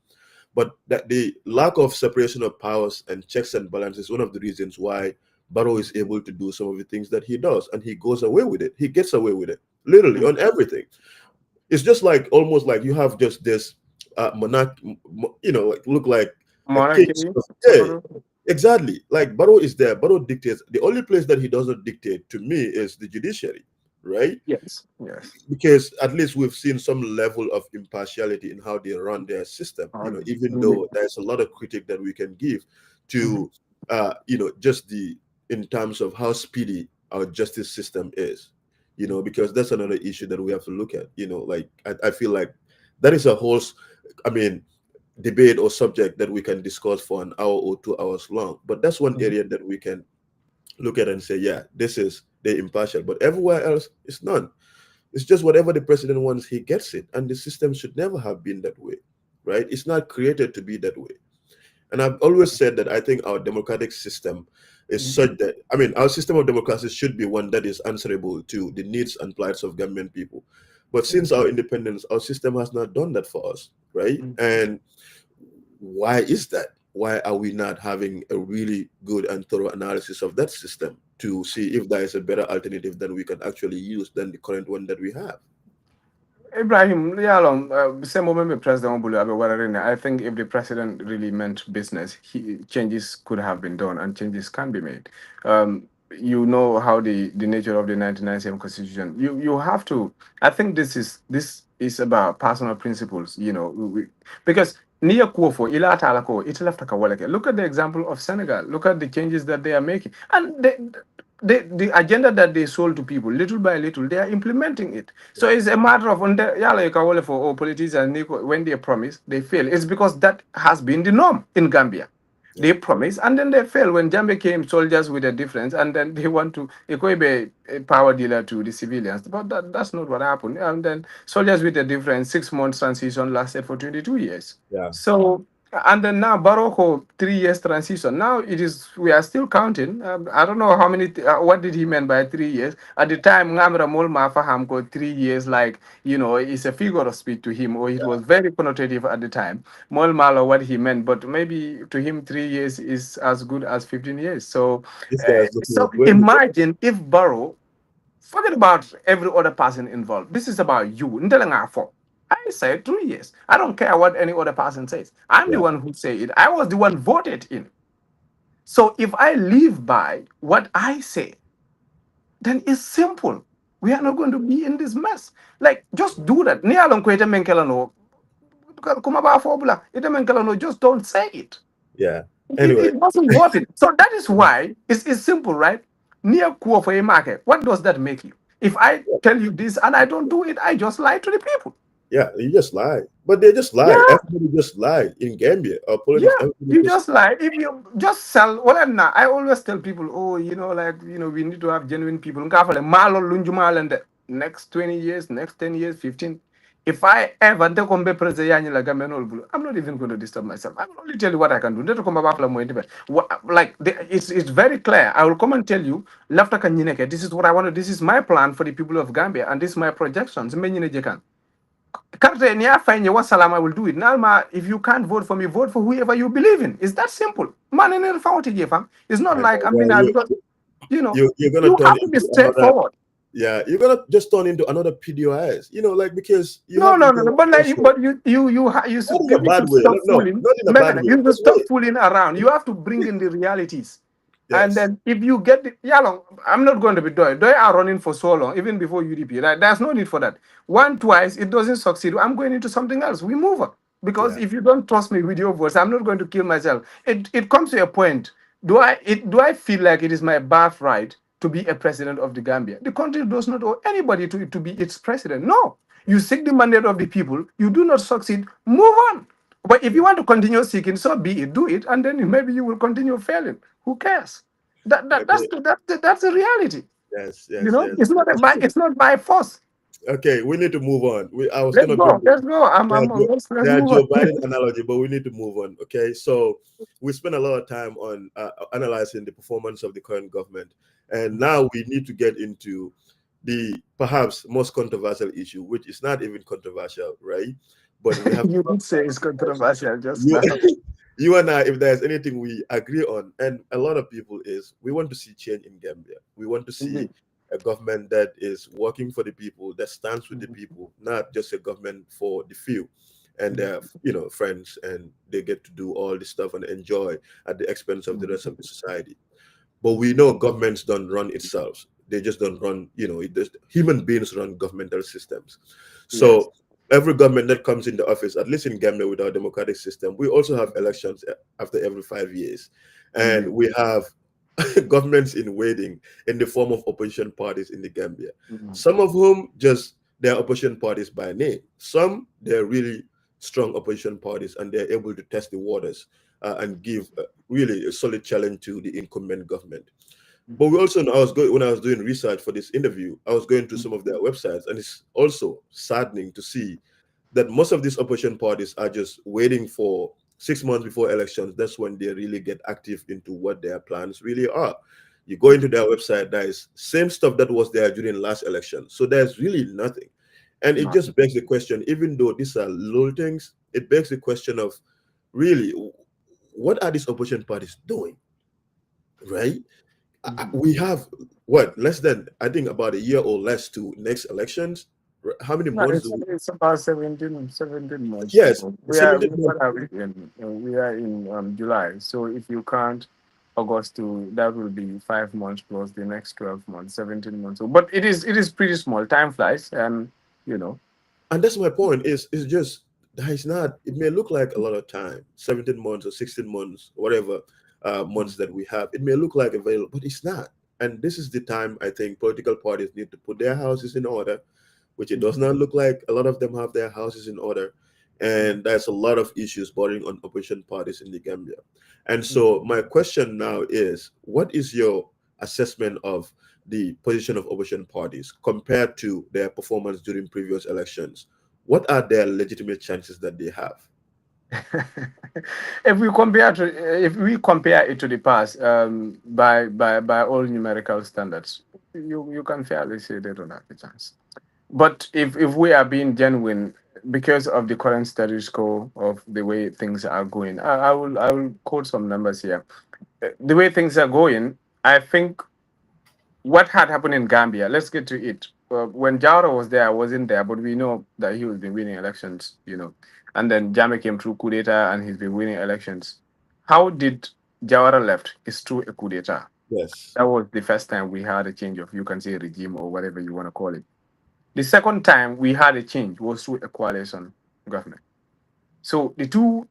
But that the lack of separation of powers and checks and balances is one of the reasons why Barrow is able to do some of the things that he does, and he goes away with it. He gets away with it, literally on everything. It's just like almost like you have just this monarch, like look like a king. Monarchy. Yeah, exactly. Like Barrow is there. Barrow dictates. The only place that he doesn't dictate to me is the judiciary, right? Yes. Yes. Because at least we've seen some level of impartiality in how they run their system, even Indeed. though there's a lot of critique that we can give Mhm. to just the in terms of how speedy our justice system is, because that's another issue that we have to look at. Like I feel like that is a whole I mean debate or subject that we can discuss for an hour or 2 hours long, but that's one Mhm. area that we can look at and say, yeah, this is the impartial, but everywhere else it's none. It's just whatever the president wants, he gets it. And the system should never have been that way, right? It's not created to be that way. And I've always said that I think our democratic system is Mhm. such that, our system of democracy should be one that is answerable to the needs and plights of Gambian people. But since our independence, our system has not done that for us, right? Mhm. And why is that? Why are we not having a really good and thorough analysis of that system to see if there is a better alternative that we can actually use than the current one that we have? Ibrahim, yeah, same moment with President Obulu Abewararene, I think if the president really meant business, changes could have been done and changes can be made. You know how the nature of the 1997 constitution. You have to. I think this is about personal principles. Because Nia Kuofo, Ila Talako, it left a Look at the example of Senegal. Look at the changes that they are making, and the agenda that they sold to people, little by little, they are implementing it. So it's a matter of for politicians when they promise, they fail. It's because that has been the norm in Gambia. Yeah. They promise and then they fail. When Jam became soldiers with a difference, and then they want to equate a power dealer to the civilians. But that's not what happened. And then soldiers with a difference, 6 months transition lasted for 22 years. Yeah. So and then now Barroco 3 years transition. Now it is we are still counting. I don't know how many. What did he mean by 3 years? At the time, Ngamra Molma Faham got 3 years. Like it's a figure of speech to him, or it was very connotative at the time. Mol Malo what he meant, but maybe to him 3 years is as good as 15 years. So, This guy is looking so at way before. imagine if Barrow, forget about every other person involved. This is about you. Ndelanga for. I say 3 years. I don't care what any other person says. I'm the Yeah. one who say it. I was the one voted in. So if I live by what I say, then it's simple. We are not going to be in this mess. Like just do that. Ni alon kwete menkela no. Kuma ba formula. Ite menkela no. Just don't say it. Yeah. It, Anyway. it wasn't worth it. So that is why it's simple, right? Near core for a market. What does that make you? If I tell you this and I don't do it, I just lie to the people. Yeah, you just lie. But they just lie. Yeah, Everybody just lie in Gambia or politics. yeah. Everybody You just just lie. If you just sell, well, and now I always tell people, oh, we need to have genuine people. Malo lunjuma and the next 20 years, next 10 years, 15. If I ever take on be president, I'm not even going to disturb myself. I will only tell you what I can do. Ndeko kombe bafla mo entibe. Like it's very clear. I will come and tell you. Lafta kanyineke. This is what I want to. This is my plan for the people of Gambia, and this is my projections. Menyine jekan. Karte ni afanye wasalam, I will do it. Nalma, if you can't vote for me, vote for whoever you believe in. It's that simple. Man, it's not I like know. I mean, Well, because you're gonna you turn have to be into another. straightforward. Yeah, you're gonna just turn into another PDOIS. Like because you No, have no, this no, guy no. But like, also, but not in a people bad should way. stop No, fooling. not in a bad Mekana, way. you should Just stop wait. fooling around. You have to bring in the realities. And Yes. then if you get the Yalong, I'm not going to be doing. They are running for so long, even before UDP. Right? There's no need for that. One, twice, it doesn't succeed. I'm going into something else. We move on. Because Yeah. if you don't trust me with your voice, I'm not going to kill myself. It comes to a point. Do I feel like it is my birthright to be a president of the Gambia? The country does not owe anybody to be its president. No. You seek the mandate of the people, you do not succeed, move on. But if Yeah. you want to continue seeking, so be it, do it, and then maybe you will continue failing. Who cares? Okay. That's the reality. Yes. Yes. Yes. It's not by force. Okay, we need to move on. I was Let's gonna go. bring Let's go. Let's the move Joe on. Biden analogy, but we need to move on. Okay, so we spent a lot of time on analyzing the performance of the current government, and now we need to get into the perhaps most controversial issue, which is not even controversial, right? But we have to You talk did say about it's it because controversial just you, now. you and I, if there's anything we agree on, and a lot of people is we want to see change in Gambia. We want to see Indeed. a government that is working for the people, that stands with the people, not just a government for the few and their friends, and they get to do all this stuff and enjoy at the expense of the rest of the society. But we know governments don't run itself. They just don't run, human beings run governmental systems. Yes. So every government that comes into office, at least in Gambia with our democratic system, we also have elections after every 5 years. And Indeed. we have governments in waiting in the form of opposition parties in the Gambia. Mhm. Some of whom just they're opposition parties by name. Some they're really strong opposition parties and they're able to test the waters and give really a solid challenge to the incumbent government. But we also know when I was doing research for this interview, I was going to some of their websites, and it's also saddening to see that most of these opposition parties are just waiting for 6 months before elections. That's when they really get active into what their plans really are. You go into their website, there is same stuff that was there during last election. So there's really nothing. And it No. just begs the question, even though these are little things, it begs the question of really what are these opposition parties doing? Right? Mhm. We have what less than I think about a year or less to next elections. How many No, months do it's about 17 months. yes, So we 17 months. what are we in? We are in July. So if you count August to that will be 5 months plus the next 12 months, 17 months. So, but it is pretty small. Time flies, and you know. And that's my point. Is just that it's not. It may look like a lot of time, 17 months or 16 months, whatever months that we have. It may look like a very, but it's not. And this is the time I think political parties need to put their houses in order, which it does not look like a lot of them have their houses in order. and there's a lot of issues bordering on opposition parties in the Gambia. And so my question now is, what is your assessment of the position of opposition parties compared to their performance during previous elections? What are their legitimate chances that they have? If we compare it to the past, by all numerical standards, you can fairly say they don't have a chance. But if we are being genuine, because of the current status quo of the way things are going, I will quote some numbers here. The way things are going, I think what had happened in Gambia. Let's get to it. When Jawara was there, I wasn't there, but we know that he was been winning elections, and then Jame came through coup d'etat, and he's been winning elections. How did Jawara left? Is through a coup d'etat. Yes. That was the first time we had a change of, you can say, regime or whatever you want to call it. The second time we had a change was through a coalition government. So the two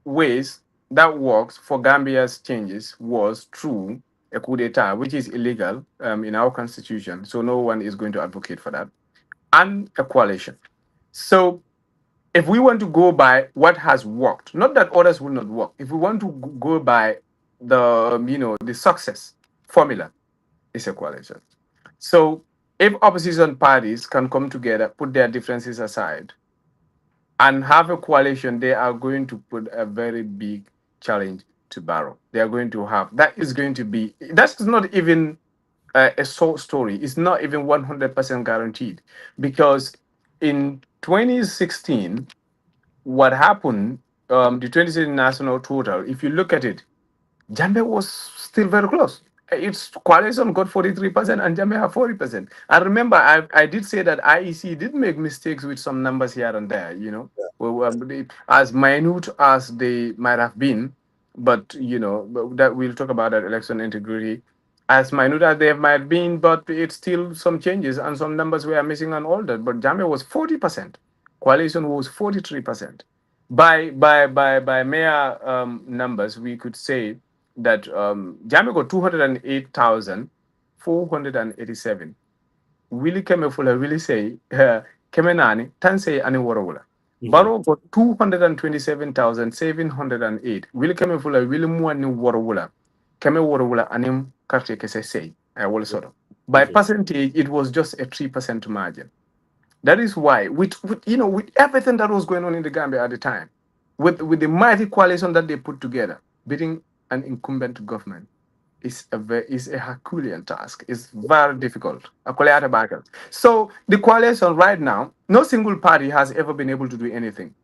ways that works for Gambia's changes was through a coup d'etat, which is illegal in our constitution. So no one is going to advocate for that, and a coalition. So if we want to go by what has worked, not that others will not work, if we want to go by the success formula, is a coalition. So if opposition parties can come together, put their differences aside, and have a coalition, they are going to put a very big challenge to Barrow. They are going to have that is going to be that's not even a sole story. It's not even 100% guaranteed because in 2016, what happened, the 2016 national total, if you look at it, Zambia was still very close. Its coalition got 43% and Zambia have 40%. I remember I did say that IEC did make mistakes with some numbers here and there, as minute as they might have been, but that we'll talk about that election integrity. As minute as they might been, but it's still some changes and some numbers were missing and all that. But Zambia was 40%. Coalition was 43%. By mere numbers, we could say that Jammeh got 208,487. Willie Kemefula really say Kemenani Tansei Ani Warawula. Mhm. Barrow got 227,708. Willie Kemefula Willie Muani Warawula. Keme Warawula Anim Karte Kese say. I will sort of. By Mhm. percentage, it was just a 3% margin. That is why, with everything that was going on in the Gambia at the time, with the mighty coalition that they put together, beating an incumbent government is a Herculean task. It's very difficult. A Koleata battle. So the coalition right now, no single party has ever been able to do anything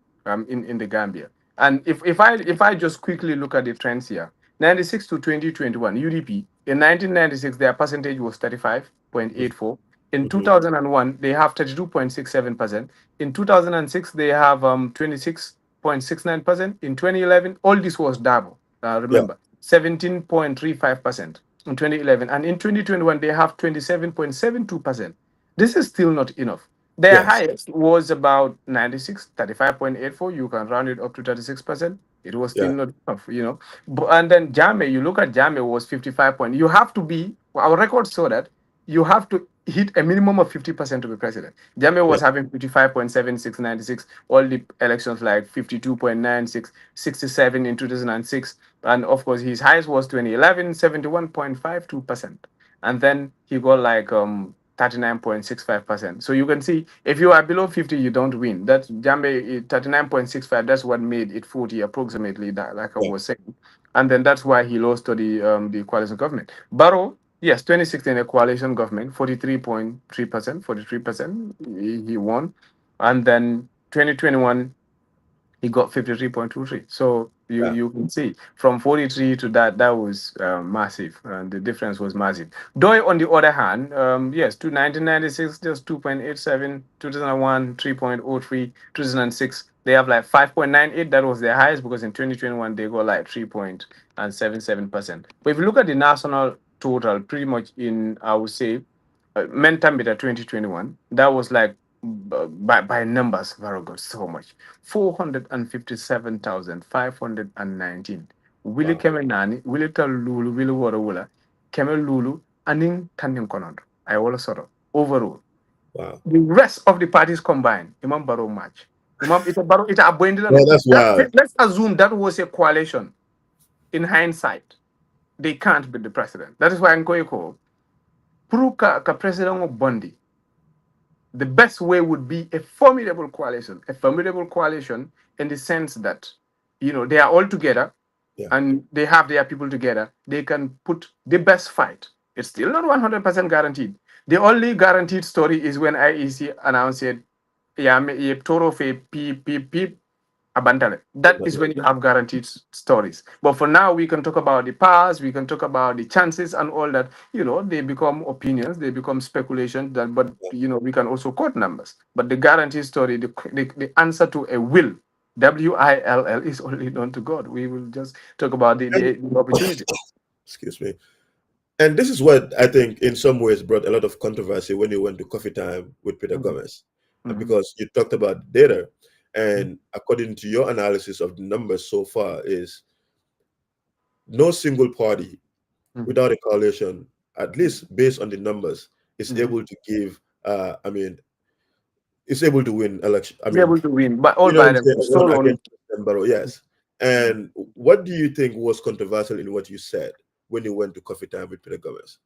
in the Gambia. And if I just quickly look at the trends here, 96 to 2021, UDP, in 1996, their percentage was 35.84. In Mhm. 2001, they have 32.67%. In 2006, they have 26.69%. In 2011, all this was double. Yeah. Remember, 17.35% in 2011. And in 2021, they have 27.72%. This is still not enough. Their Yes. highest was about 96, 35.84. You can round it up to 36%. It was still Yeah. not enough. And then Jame, you look at Jame was 55 point. You have to be, our records show that you have to hit a minimum of 50% to be president. Jame Yeah. was having 55.76, 96, all the elections like 52.96, 67 in 2006. And of course, his highest was 2011, 71.52%. And then he got like 39.65%. So you can see if you are below 50, you don't win. That's Jambe 39.65. That's what made it 40 approximately, that like I Yeah. was saying. And then that's why he lost to the coalition government. Barrow, yes, 2016 a coalition government, 43.3%, 43%. He won. And then 2021 he got 53.23. So you Yeah. you can see from 43 to that was massive, and the difference was massive. Doi, on the other hand, yes, to 1996 just 2.87, 2001 3.03, 2006 they have like 5.98. That was their highest because in 2021 they got like 3.77%. But if you look at the national total, pretty much in, I would say, Mentamita 2021, that was like by numbers, very good, so much. 457,519. Willie Wow. Kemenani, Willie Lulu, Willie Warawula, Kemel Lulu, Aning Tanin Konondo. I will sort of overall. Wow. The rest of the parties combined, Imam Barrow match. Well, that's wild. Let's assume that was a coalition. In hindsight, they can't be the president. That is why I'm going to president of Bondi. The best way would be a formidable coalition. A formidable coalition in the sense that, they are all together Yeah, and they have their people together. They can put the best fight. It's still not 100% guaranteed. The only guaranteed story is when IEC announced it, yeah, Toro fe P Abandale. That is when you have guaranteed stories. But for now, we can talk about the past, we can talk about the chances and all that. They become opinions, they become speculation. But we can also quote numbers. But the guaranteed story, the answer to a will, WILL, is only known to God. We will just talk about and the opportunity. excuse me. And this is what I think, in some ways, brought a lot of controversy when you went to coffee time with Peter Mhm, Gomez, mhm, because you talked about data, and according to your analysis of the numbers so far, is no single party mhm, without a coalition, at least based on the numbers, is mhm. able to give. I mean, is able to win election. I Be mean, able to win, but all you know what by I'm saying? themselves. Run Solo. against President Barrow, yes. And what do you think was controversial in what you said when you went to coffee time with Peter Gomez?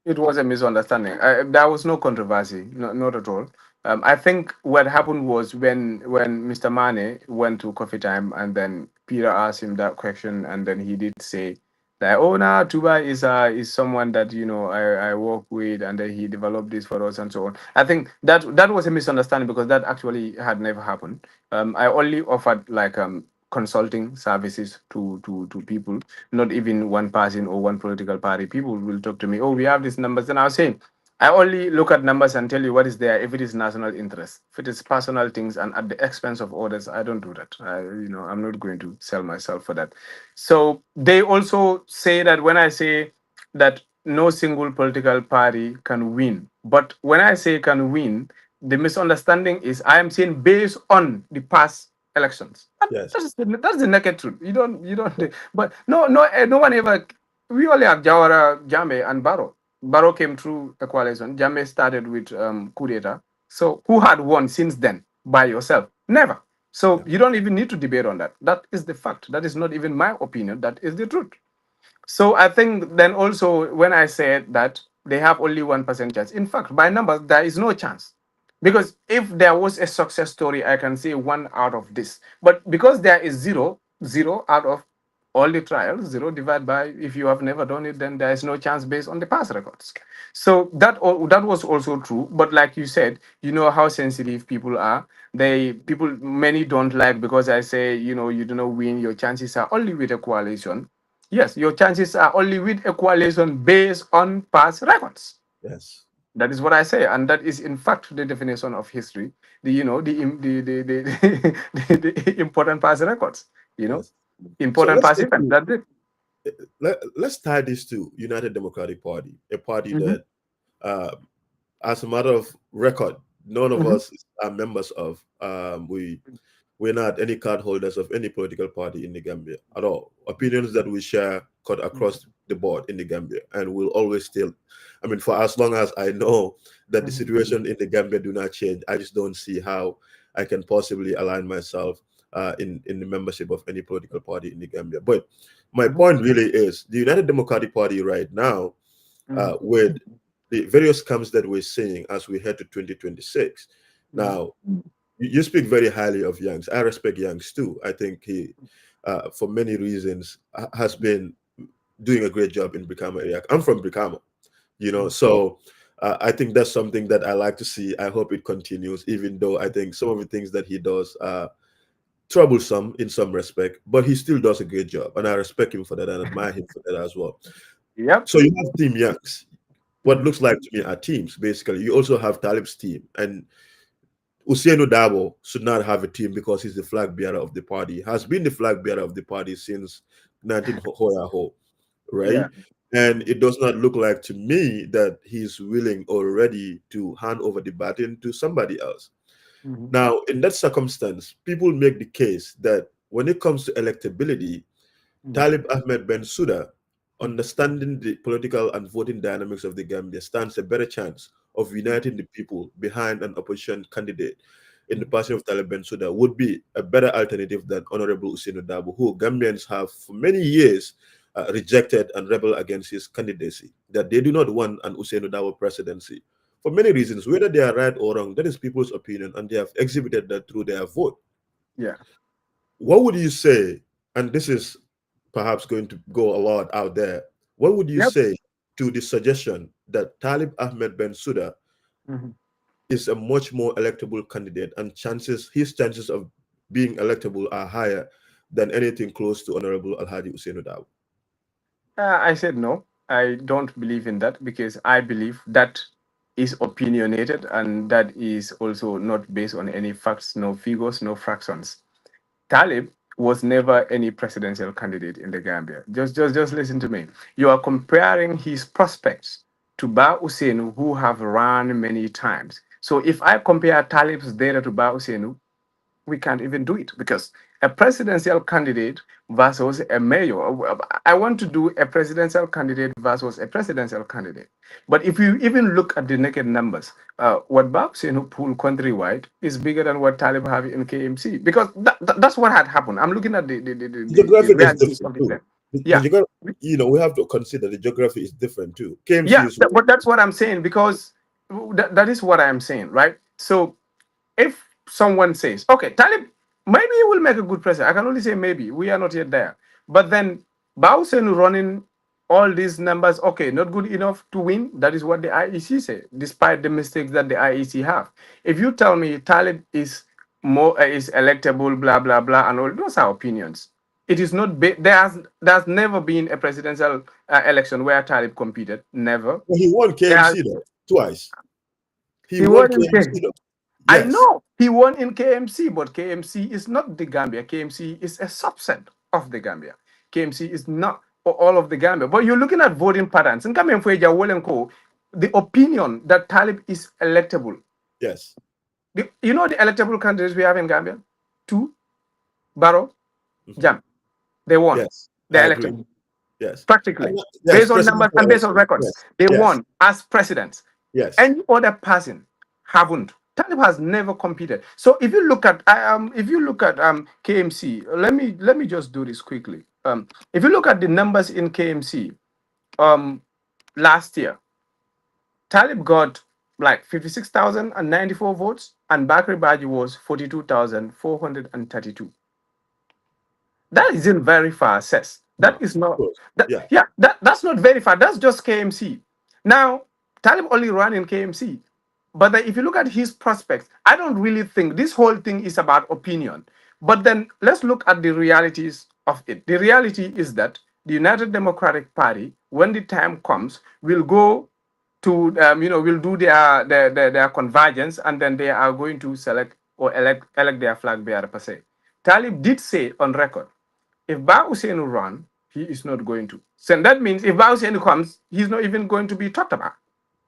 It was a misunderstanding. There was no controversy, not at all. I think what happened was when Mr. Mane went to coffee time, and then Peter asked him that question, and then he did say that, "Oh, now Tuba is someone that I work with, and then he developed this for us and so on." I think that was a misunderstanding because that actually had never happened. I only offered like consulting services to people, not even one person or one political party. People will talk to me, "Oh, we have these numbers," and I'll say, I only look at numbers and tell you what is there if it is national interest. If it is personal things and at the expense of others, I don't do that. I'm not going to sell myself for that. So they also say that when I say that no single political party can win, but when I say can win, the misunderstanding is I am saying based on the past elections. And Yes. that's the naked truth. You don't. But no one ever. We only have Jawara, Jame, and Barrow. Barrow came through a coalition. Jame started with coup d'etat. So who had won since then by yourself? Never. So Yeah. you don't even need to debate on that. That is the fact. That is not even my opinion. That is the truth. So I think then also when I said that they have only 1% chance, in fact, by numbers, there is no chance. Because if there was a success story, I can say one out of this. But because there is zero out of all the trials, zero divided by, if you have never done it, then there is no chance based on the past records. So that was also true. But like you said, you know how sensitive people are. Many don't like because I say, you do not win, your chances are only with a coalition. Yes, your chances are only with a coalition based on past records. Yes. That is what I say, and that is in fact the definition of history. The important past records. You know, Yes. So important let's past take events. to That's it. let's tie this to United Democratic Party, a party Hmm. that, uh, as a matter of record, none of Hmm. us are members of. We're not any card holders of any political party in the Gambia at all. Opinions that we share cut across the board in the Gambia, and will always still. I mean, for as long as I know that the situation in the Gambia do not change, I just don't see how I can possibly align myself in the membership of any political party in the Gambia. But my Hmm. point really is the United Democratic Party right now, Hmm. with the various camps that we're seeing as we head to 2026. Now, you speak very highly of Youngs. I respect Youngs too. I think he, for many reasons, has been doing a great job in Brikama area. I'm from Brikama, so I think that's something that I like to see. I hope it continues, even though I think some of the things that he does are troublesome in some respect, but he still does a great job, and I respect him for that and admire him for that as well. Yep. So you have Team Youngs. What Mhm. looks like to me are teams, basically. You also have Talib's team, and Usainu Dabo should not have a team because he's the flag bearer of the party, has been the flag bearer of the party since 19 Hoyaho, right? Yeah. And it does not look like to me that he's willing or ready to hand over the baton to somebody else. Mhm. Now, in that circumstance, people make the case that when it comes to electability, Mhm. Talib Ahmed Bensouda, understanding the political and voting dynamics of the Gambia, stands a better chance of uniting the people behind an opposition candidate. in the person of Talib Bensouda would be a better alternative than Honorable Usainu Dabo, who Gambians have for many years rejected and rebelled against his candidacy, that they do not want an Usainu Dabo presidency for many reasons, whether they are right or wrong. That is people's opinion, and they have exhibited that through their vote. Yeah. What would you say? And this is perhaps going to go a lot out there. What would you Yep. say to the suggestion that Talib Ahmed Bensouda Mhm. is a much more electable candidate, and his chances of being electable are higher than anything close to Honorable Alhaji Usainu Dawo? I said no. I don't believe in that because I believe that is opinionated and that is also not based on any facts, no figures, no fractions. Talib was never any presidential candidate in the Gambia. Just listen to me. You are comparing his prospects to Ba Hussein, who have run many times. So if I compare Talib's data to Ba Hussein, we can't even do it because a presidential candidate versus a mayor. I want to do a presidential candidate versus a presidential candidate. But if you even look at the naked numbers, what Babs who pull countrywide is bigger than what Talib have in KMC because that's what had happened. I'm looking at The the geographic is realities different of too. it. Yeah. We have to consider the geography is different too. KMC Yeah, is but that's what I'm saying because that is what I'm saying, right? So if someone says, okay, Talib, maybe he will make a good president. I can only say maybe. We are not yet there. But then Bausen running all these numbers, okay, not good enough to win. That is what the IEC say, despite the mistakes that the IEC have. If you tell me Talib is electable, blah blah blah, and all those are opinions. It is not. There's never been a presidential election where Talib competed. Never. Well, he won There has, KMC though twice. He he won won in K. KMC though. I Yes. know he won in KMC, but KMC is not the Gambia. KMC is a subset of the Gambia. KMC is not all of the Gambia. But you're looking at voting patterns. And coming for the opinion that Talib is electable. Yes. You know the electable candidates we have in Gambia? Two, Barrow, Mhm. Jam. They won. Yes. I They're agree. elected. Yes. Practically. Yes. Based on numbers Presidential and based on election. records. Yes. They Yes. won as presidents. Yes. Any other person haven't. Talib has never competed. So if you look at KMC, let me just do this quickly. If you look at the numbers in KMC, last year, Talib got like 56,094 votes, and Bakri Baji was 42,432. That isn't very far assessed. No. That is Of not course. that Yeah. yeah, that's not very far. That's just KMC. Now, Talib only ran in KMC. But then if you look at his prospects, I don't really think this whole thing is about opinion. But then let's look at the realities of it. The reality is that the United Democratic Party, when the time comes, will go to will do their convergence, and then they are going to select or elect their flag bearer per se. Talib did say on record, if Ba Hussein run, he is not going to. So that means if Ba Hussein comes, he's not even going to be talked about.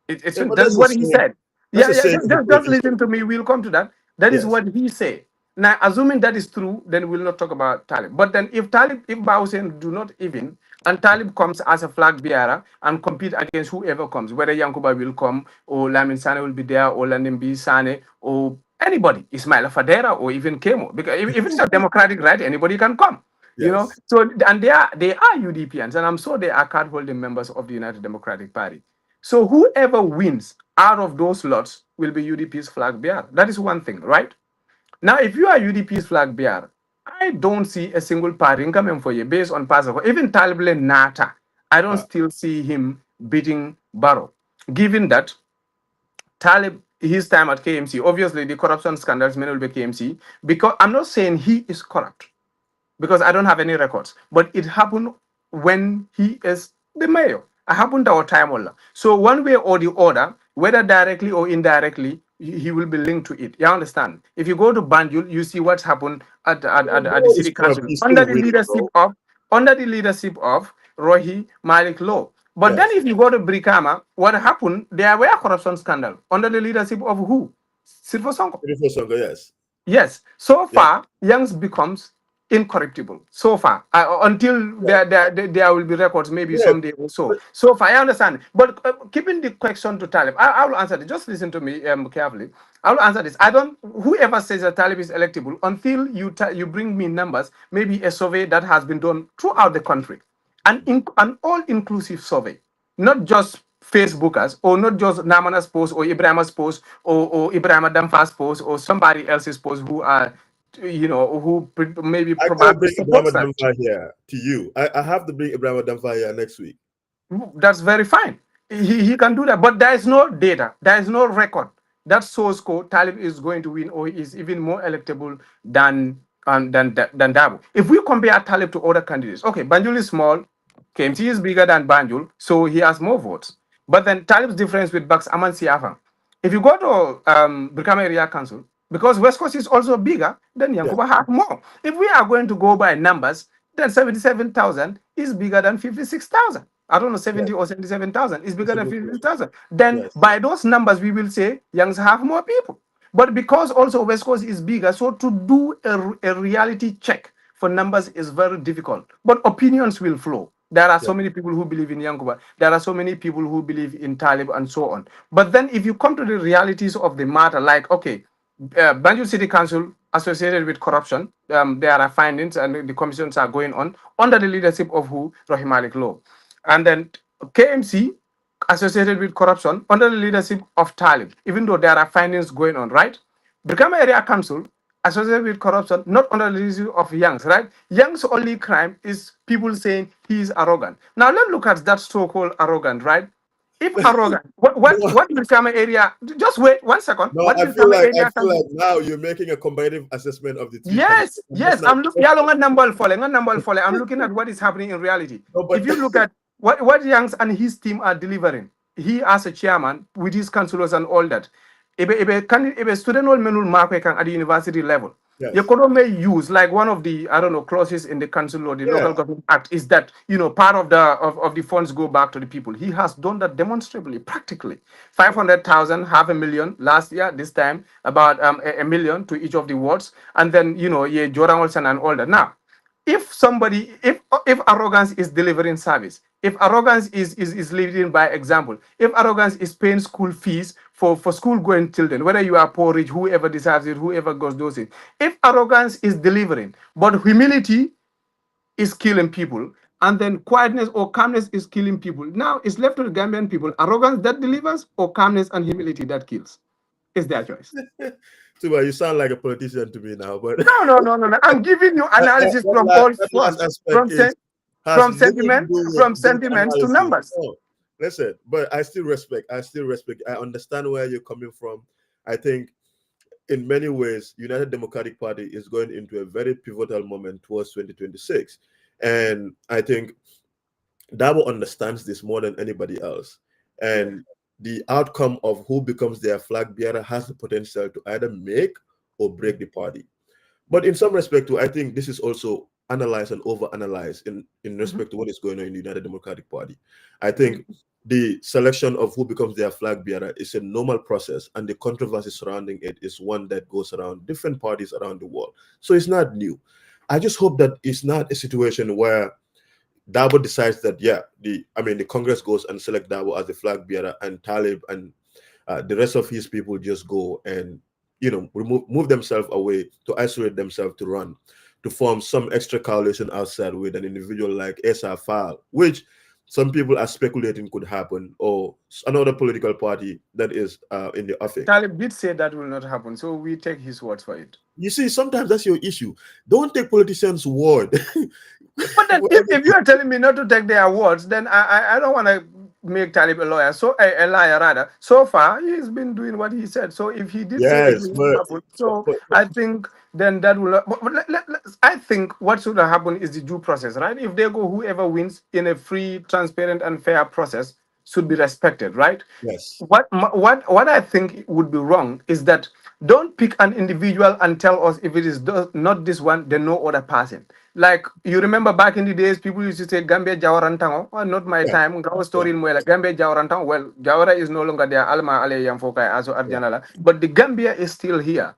Yeah, but That's what he said. that's Yeah, the yeah. same in the Just KMC. listen to me. We'll come to that. That is Yes. what he said. Now, assuming that is true, then we'll not talk about Talib. But then, if Bausen do not even, and Talib comes as a flag bearer and compete against whoever comes, whether Yankuba will come or Lamin Sane will be there or Landimbi Sane or anybody, Ismail Fadera or even Kemo, because if it's a democratic right, anybody can come. Yes. So and they are UDPians, and I'm sure they are card holding members of the United Democratic Party. So whoever wins out of those lots will be UDP's flag bearer. That is one thing, right? Now, if you are UDP's flag bearer, I don't see a single party coming for you based on past. Even Talib Nata, I don't Uh, still see him beating Barrow. Given that Talib, his time at KMC, obviously the corruption scandals may not be KMC, because I'm not saying he is corrupt because I don't have any records. But it happened when he is the mayor. It happened our time Allah. So one way or the other, whether directly or indirectly, he will be linked to it. You understand? If you go to Banjul, you see what's happened at the Bro is city corrupt. council He's still winning, bro. under the leadership of Rohi Malik Law. But then Yes. if you go to Brikama, what happened? There were corruption scandal under the leadership of who? Silva Sonko. Beautiful song, yes. Yes. So Yeah. far, Youngs becomes incorruptible so far until there will be records maybe Yeah, someday or so. but So far, I understand. But keeping the question to Talib, I will answer it. Just listen to me carefully. I will answer this. I don't. Whoever says that Talib is electable until you bring me numbers, maybe a survey that has been done throughout the country, an all-inclusive survey, not just Facebookers or not just Namana's post or Ibrahim's post or Ibrahim Damfa's post or somebody else's post who are, who maybe I gotta probably bring Ibrahim supports that. Damfa here to you. I have to bring Ibrahim Damfa here next week. That's very fine. He can do that, but there is no data, there is no record that source code Talib is going to win or is even more electable than Dabo. If we compare Talib to other candidates, okay, Banjul is small, KMT is bigger than Banjul, so he has more votes. But then Talib's difference with Baks Aman Siafa. If you go to Brikama Area Council, because West Coast is also bigger, then Yeah, Yankuba have more. If we are going to go by numbers, then 77,000 is bigger than 56,000. I don't know, yeah, 70 or 77,000 is that's bigger a than good question. 56,000. Then Yes, by those numbers, we will say Youngs have more people. But because also West Coast is bigger, so to do a reality check for numbers is very difficult. But opinions will flow. There are yeah, so many people who believe in Yankuba. There are so many people who believe in Talib and so on. But then if you come to the realities of the matter, like, okay, Banjul City Council associated with corruption, there are findings and the commissions are going on under the leadership of who? Rahim Malik Law. And then KMC associated with corruption under the leadership of Talib, even though there are findings going on, right? Brikama Area Council associated with corruption, not under the leadership of Youngs, right? Young's only crime is people saying he is arrogant. Now let's look at that so-called arrogant, right? If arrogant, no, what Brikama Area? Just wait 1 second. no. What Brikama I Area feel Council? like now you're making a comparative assessment of the three candidates. Yes, And that's yes. not. I'm looking. Yeah, long number follow, number follow. I'm looking at what is happening in reality. No, If but you look at what Youngs and his team are delivering, he as a chairman with his councillors and all that, ebe student all menul mark at the university level. You yes, could may use like one of the I don't know clauses in the council or the yeah, local government act is that part of the funds go back to the people. He has done that demonstrably, practically. 500,000, half a million last year. This time about a million to each of the wards, and then yeah, Joran Olsen and all that. Now, if arrogance is delivering service, if arrogance is leading by example, if arrogance is paying school fees for school going children, whether you are poor, rich, whoever deserves it, whoever goes those things, if arrogance is delivering, but humility is killing people, and then quietness or calmness is killing people, now it's left to the Gambian people: arrogance that delivers or calmness and humility that kills. It's their choice. Tuba, you sound like a politician to me now, but No, no, no, no, no. I'm giving you analysis from all that last fronts, aspect is has from little to sentiment, do with from data sentiments to analysis. numbers. Oh, listen, but I still respect. I still respect. I understand where you're coming from. I think in many ways, United Democratic Party is going into a very pivotal moment towards 2026, and I think Dabo understands this more than anybody else, Yeah. and the outcome of who becomes their flag bearer has the potential to either make or break the party. But in some respect, too, I think this is also analyzed and over-analyzed in Mhm. respect to what is going on in the United Democratic Party. I think the selection of who becomes their flag bearer is a normal process, and the controversy surrounding it is one that goes around different parties around the world. So it's not new. I just hope that it's not a situation where Dabo decides that the Congress goes and select Dabo as the flag bearer, and Talib and the rest of his people just go and move themselves away to isolate themselves to run to form some extra coalition outside with an individual like Esa Fal, which some people are speculating could happen, or another political party that is in the offing. Talib did say that will not happen, so we take his word for it. You see, sometimes that's your issue. Don't take politicians' word. But then, if you are telling me not to take their words, then I don't want to make Talib a lawyer, so a liar rather. So far, he's been doing what he said. So if he did say it Yes, will not happen, so I think then that will. But I think what should have happened is the due process, right? If they go, whoever wins in a free, transparent, and fair process should be respected, right? yes, What I think would be wrong is that don't pick an individual and tell us if it is not this one, then no other person. Like you remember back in the days, people used to say Gambia Jawarantango. Well, not my yeah, time. Gawa yeah, story in Muela. Gambia Jawarantango. Well, Jawara is no longer there. Alma Ale Yamfokai Aso yeah, Arjanala. But the Gambia is still here.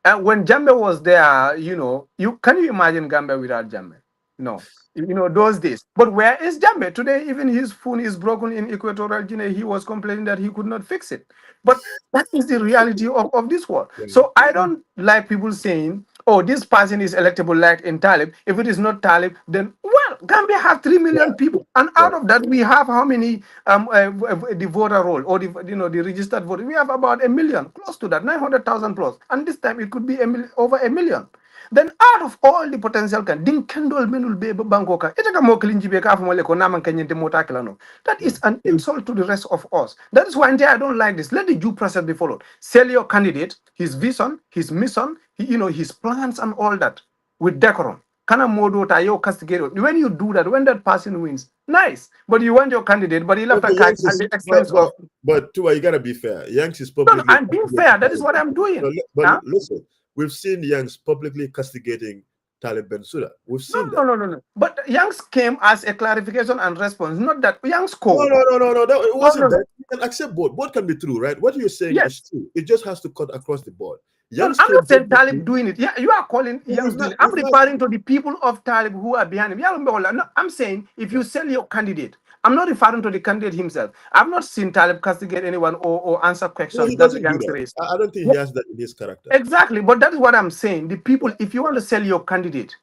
And when Gambia was there, you can you imagine Gambia without Gambia? No. Those days. But where is Gambia? Today, even his phone is broken in Equatorial Guinea. He was complaining that he could not fix it. But that is the reality of this world. Yeah. So I don't like people saying, oh, this person is electable like in Talib. If it is not Talib, then, well, Gambia have 3 Yeah. million people. And Yeah. out of that, we have how many the voter roll or the registered voter? We have about a million, close to that, 900,000 plus. And this time it could be over a million. Then out of all the potential can din kendol menul be bankoka itaka mo kilinji be ka famo le ko naman kanyente mota kilano. That Yeah. is an insult to the rest of us. That is why I don't like this. Let the due process be followed. Sell your candidate, his vision, his mission, his plans and all that with decorum. Kana modo ta yo castigate. When you do that, when that person wins, nice. But you want your candidate, but he left But a the card Yanks at is, the expense of. but Tua, you gotta be fair. Yanks is No, no, publicly I'm being castigating fair. That is what Taliban. I'm doing. But Huh? listen, we've seen Yanks publicly castigating Taliban Suda. We've No, seen no, that. no, no, no. But Young's came as a clarification and response, not that Young's No, code. no, no, no, no. That, it No, wasn't no, no. that. You can accept both. Both can be true, right? What you're saying is Yes. true. It just has to cut across the board. No, no, Yanks I'm came not saying publicly. Talib doing it. Yeah, you are calling No, Young's doing it. I'm we've not. referring to the people of Talib who are behind him. Yeah, no, I'm saying if Yeah. you sell your candidate, I'm not referring to the candidate himself. I've not seen Talib castigate anyone or answer No, questions he that doesn't do Young's that. raised. I don't think he has that in his character. Exactly, but that is what I'm saying. The Yeah. people, if you want to sell your candidate,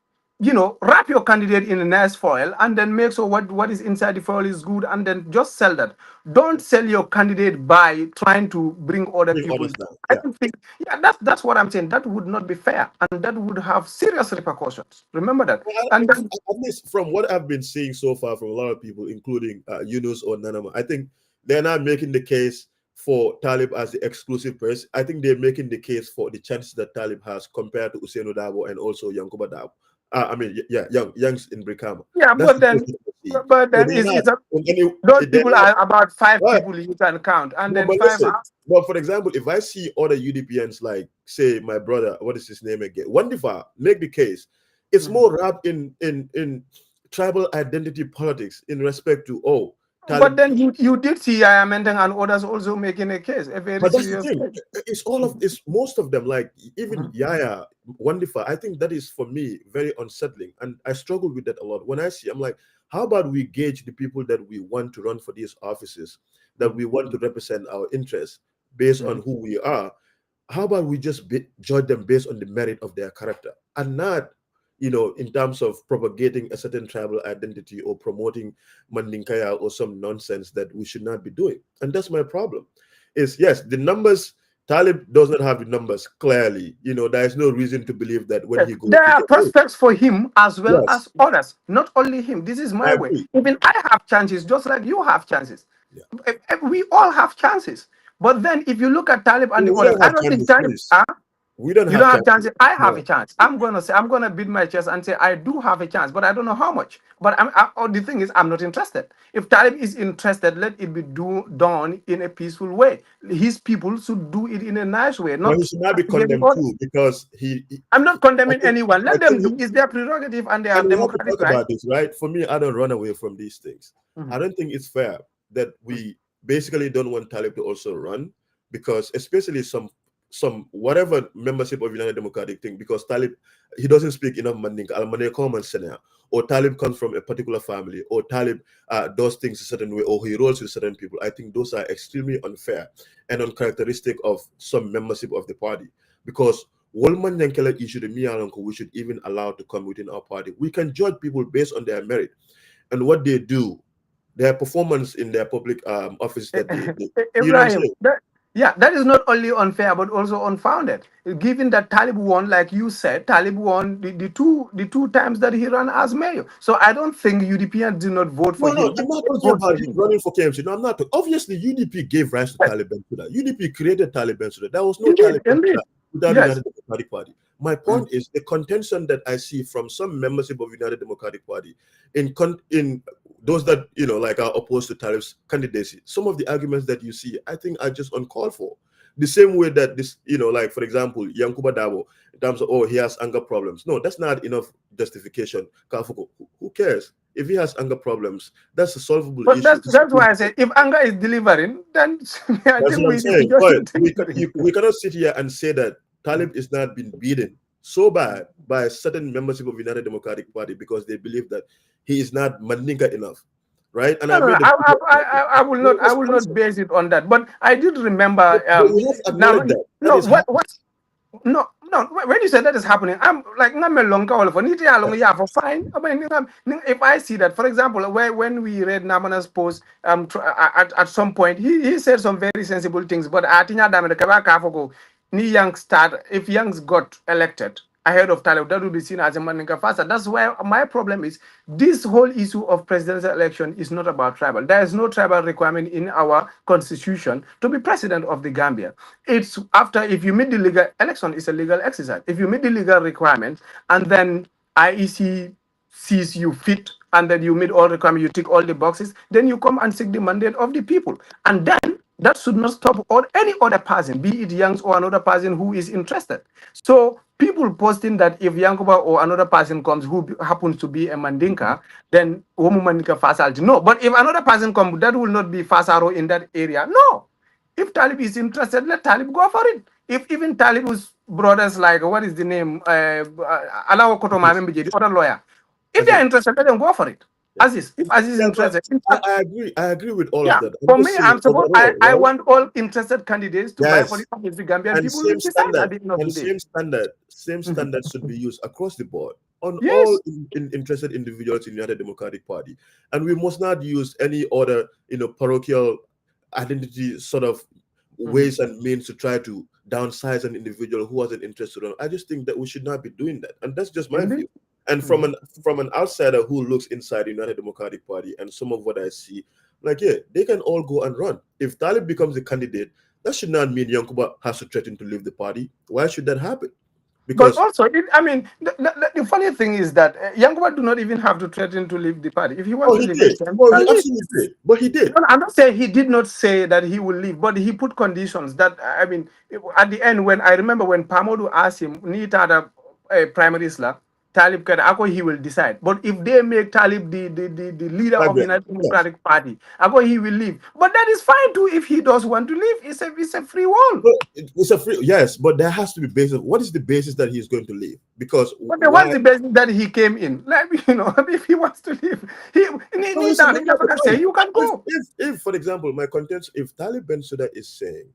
wrap your candidate in a nice foil and then make sure what is inside the foil is good and then just sell that. Don't sell your candidate by trying to bring other Being people. honest now. I Yeah. don't think, yeah, that's what I'm saying. That would not be fair and that would have serious repercussions. Remember that. And then, At least from what I've been seeing so far from a lot of people, including Yunus or Nanama, I think they're not making the case for Talib as the exclusive person. I think they're making the case for the chances that Talib has compared to Usainu Dabo and also Yankuba Dabo. Yeah, Young's in Brikama. yeah, That's but the then, person I see. but So then they're not, those they're people not, are about five right. people you can count, and No, then but five listen. are. Well, for example, if I see other UDPNs like, say, my brother, what is his name again? Wandifa, make the case. It's Mhm. more wrapped in tribal identity politics in respect to But Talib. then you did see Yaya Menteng and others also making a case, a very But that's the serious thing. case. It's most of them, like even Mhm. Yaya, Wandifa. I think that is for me very unsettling, and I struggle with that a lot. When I see, I'm like, how about we gauge the people that we want to run for these offices, that we want to represent our interests based on Mhm. who we are? How about we just judge them based on the merit of their character and not, in terms of propagating a certain tribal identity or promoting Mandinkaya or some nonsense that we should not be doing. And that's my problem. Is yes, the numbers. Talib does not have the numbers clearly. There is no reason to believe that when Yes, he goes, there he are can win. prospects for him as well Yes, as others, not only him. This is I my way. agree. Even I have chances, just like you have chances. Yeah. We all have chances. But then if you look at Talib and No, the we others, don't I have don't think chances, Talib. please. We don't You have don't have chances. chances. I have a No. chance. I'm gonna beat my chest and say I do have a chance, but I don't know how much. But the thing is, I'm not interested. If Talib is interested, let it be done in a peaceful way. His people should do it in a nice way, But he not should not be getting condemned others. too because I'm not I condemning think, anyone. I Let them think do. It's their prerogative and they are and we have to democratic, talk right? about this, right? For me, I don't run away from these things. I Mhm. don't think it's fair that we basically don't want Talib to also run because especially some whatever membership of United Democratic thing, because Talib he doesn't speak enough Mandinka, Almane common Sena, or Talib comes from a particular family, or Talib does things a certain way, or he rolls with certain people. I think those are extremely unfair and uncharacteristic of some membership of the party because Wolman Yankela issue the Mialanko we should even allow to come within our party. We can judge people based on their merit and what they do, their performance in their public office that they you know what I'm Ibrahim, saying? that is not only unfair but also unfounded. Given that Talib won, like you said, Talib won the two times that he ran as mayor. So I don't think UDP did not vote for No, no, him. I'm not talking Vote for about him him. running for KMC. No, I'm not. Obviously, UDP gave rise to Yes, Taliban Suda. UDP created Taliban Suda. There was no indeed, Taliban indeed. Suda without Yes. United Democratic Party. My Mm. point is the contention that I see from some membership of United Democratic Party in those that like are opposed to Talib's candidacy. Some of the arguments that you see, I think, are just uncalled for. The same way that this, like for example, Yankuba Dabo, in terms of he has anger problems. No, that's not enough justification. Kafuko, who cares? If he has anger problems, that's a solvable But issue. that's why I said if anger is delivering, then I That's think what I'm we saying. just But need to ignore it. we cannot sit here and say that Talib is not being beaten so bad by certain membership of United Democratic Party because they believe that he is not Mandinka enough, right? And No, I no, no. made the I will no, not. I just will answer. not base it on that. But I did remember. But you have to Now, acknowledge that that no. is happening. What? No, no. When you say that is happening, I'm like, I'm a long call for niti along yeah for fine. I mean, if I see that, for example, where when we read Namana's post, at some point he said some very sensible things, but I think ni young start if Youngs got elected ahead of Talib, that would be seen as a maninka faster. That's why my problem is this whole issue of presidential election is not about tribal. There is no tribal requirement in our constitution to be president of the Gambia. It's after if you meet the legal election, it's a legal exercise. If you meet the legal requirements and then IEC sees you fit and then you meet all requirements, you tick all the boxes, then you come and seek the mandate of the people. And then that should not stop or any other person, be it Youngs or another person who is interested. So people posting that if Yankuba or another person comes who happens to be a Mandinka, then Homo Mandinka Fasal. No, but if another person comes, that will not be Fasaro in that area. No. If Talib is interested, let Talib go for it. If even Talib's brothers, like what is the name? Alawa Kotomame Mbiji, the other lawyer. If they are Aziz, interested, let them go for it. yeah. Aziz, if Aziz is Yeah, but interested, in I, fact, I agree. I agree with all of yeah, that. I'm for me, just saying I'm supposed overall, I right? want all interested candidates to buy for Yes, the office. The Gambian and people will decide at the end of the day. same Mhm. standard should be used across the board on all Yes. interested individuals in the United Democratic Party, and we must not use any other parochial identity sort of Mhm. ways and means to try to downsize an individual who has an interest in. I just think that we should not be doing that, and that's just my Indeed. view. And Mhm. from an outsider who looks inside the United Democratic Party and some of what I see, like, yeah, they can all go and run. If Talib becomes a candidate, that should not mean Yankuba has to threaten to leave the party. Why should that happen? But Because also, I mean, the funny thing is that Yankuba do not even have to threaten to leave the party. If he wants oh, to he leave did. anytime, he Oh, can he leave. absolutely did. But he did. No, I'm not saying he did not say that he will leave, but he put conditions that, I mean, at the end, when I remember when Pamodu asked him, Nita primary Isla, Talib Kada, Ako, he will decide. But if they make Talib the leader Like of the that. United Yes. Democratic Party, Ako, he will leave. But that is fine too if he does want to leave. It's a free wall. But it's a free, yes, but there has to be basis. What is the basis that he's going to leave? Because But there was why? the basis that he came in. Like, if he wants to leave, he No, need listen, that. that's He not the can say, point. you can go. If for example, my content, if Talib Bensouda is saying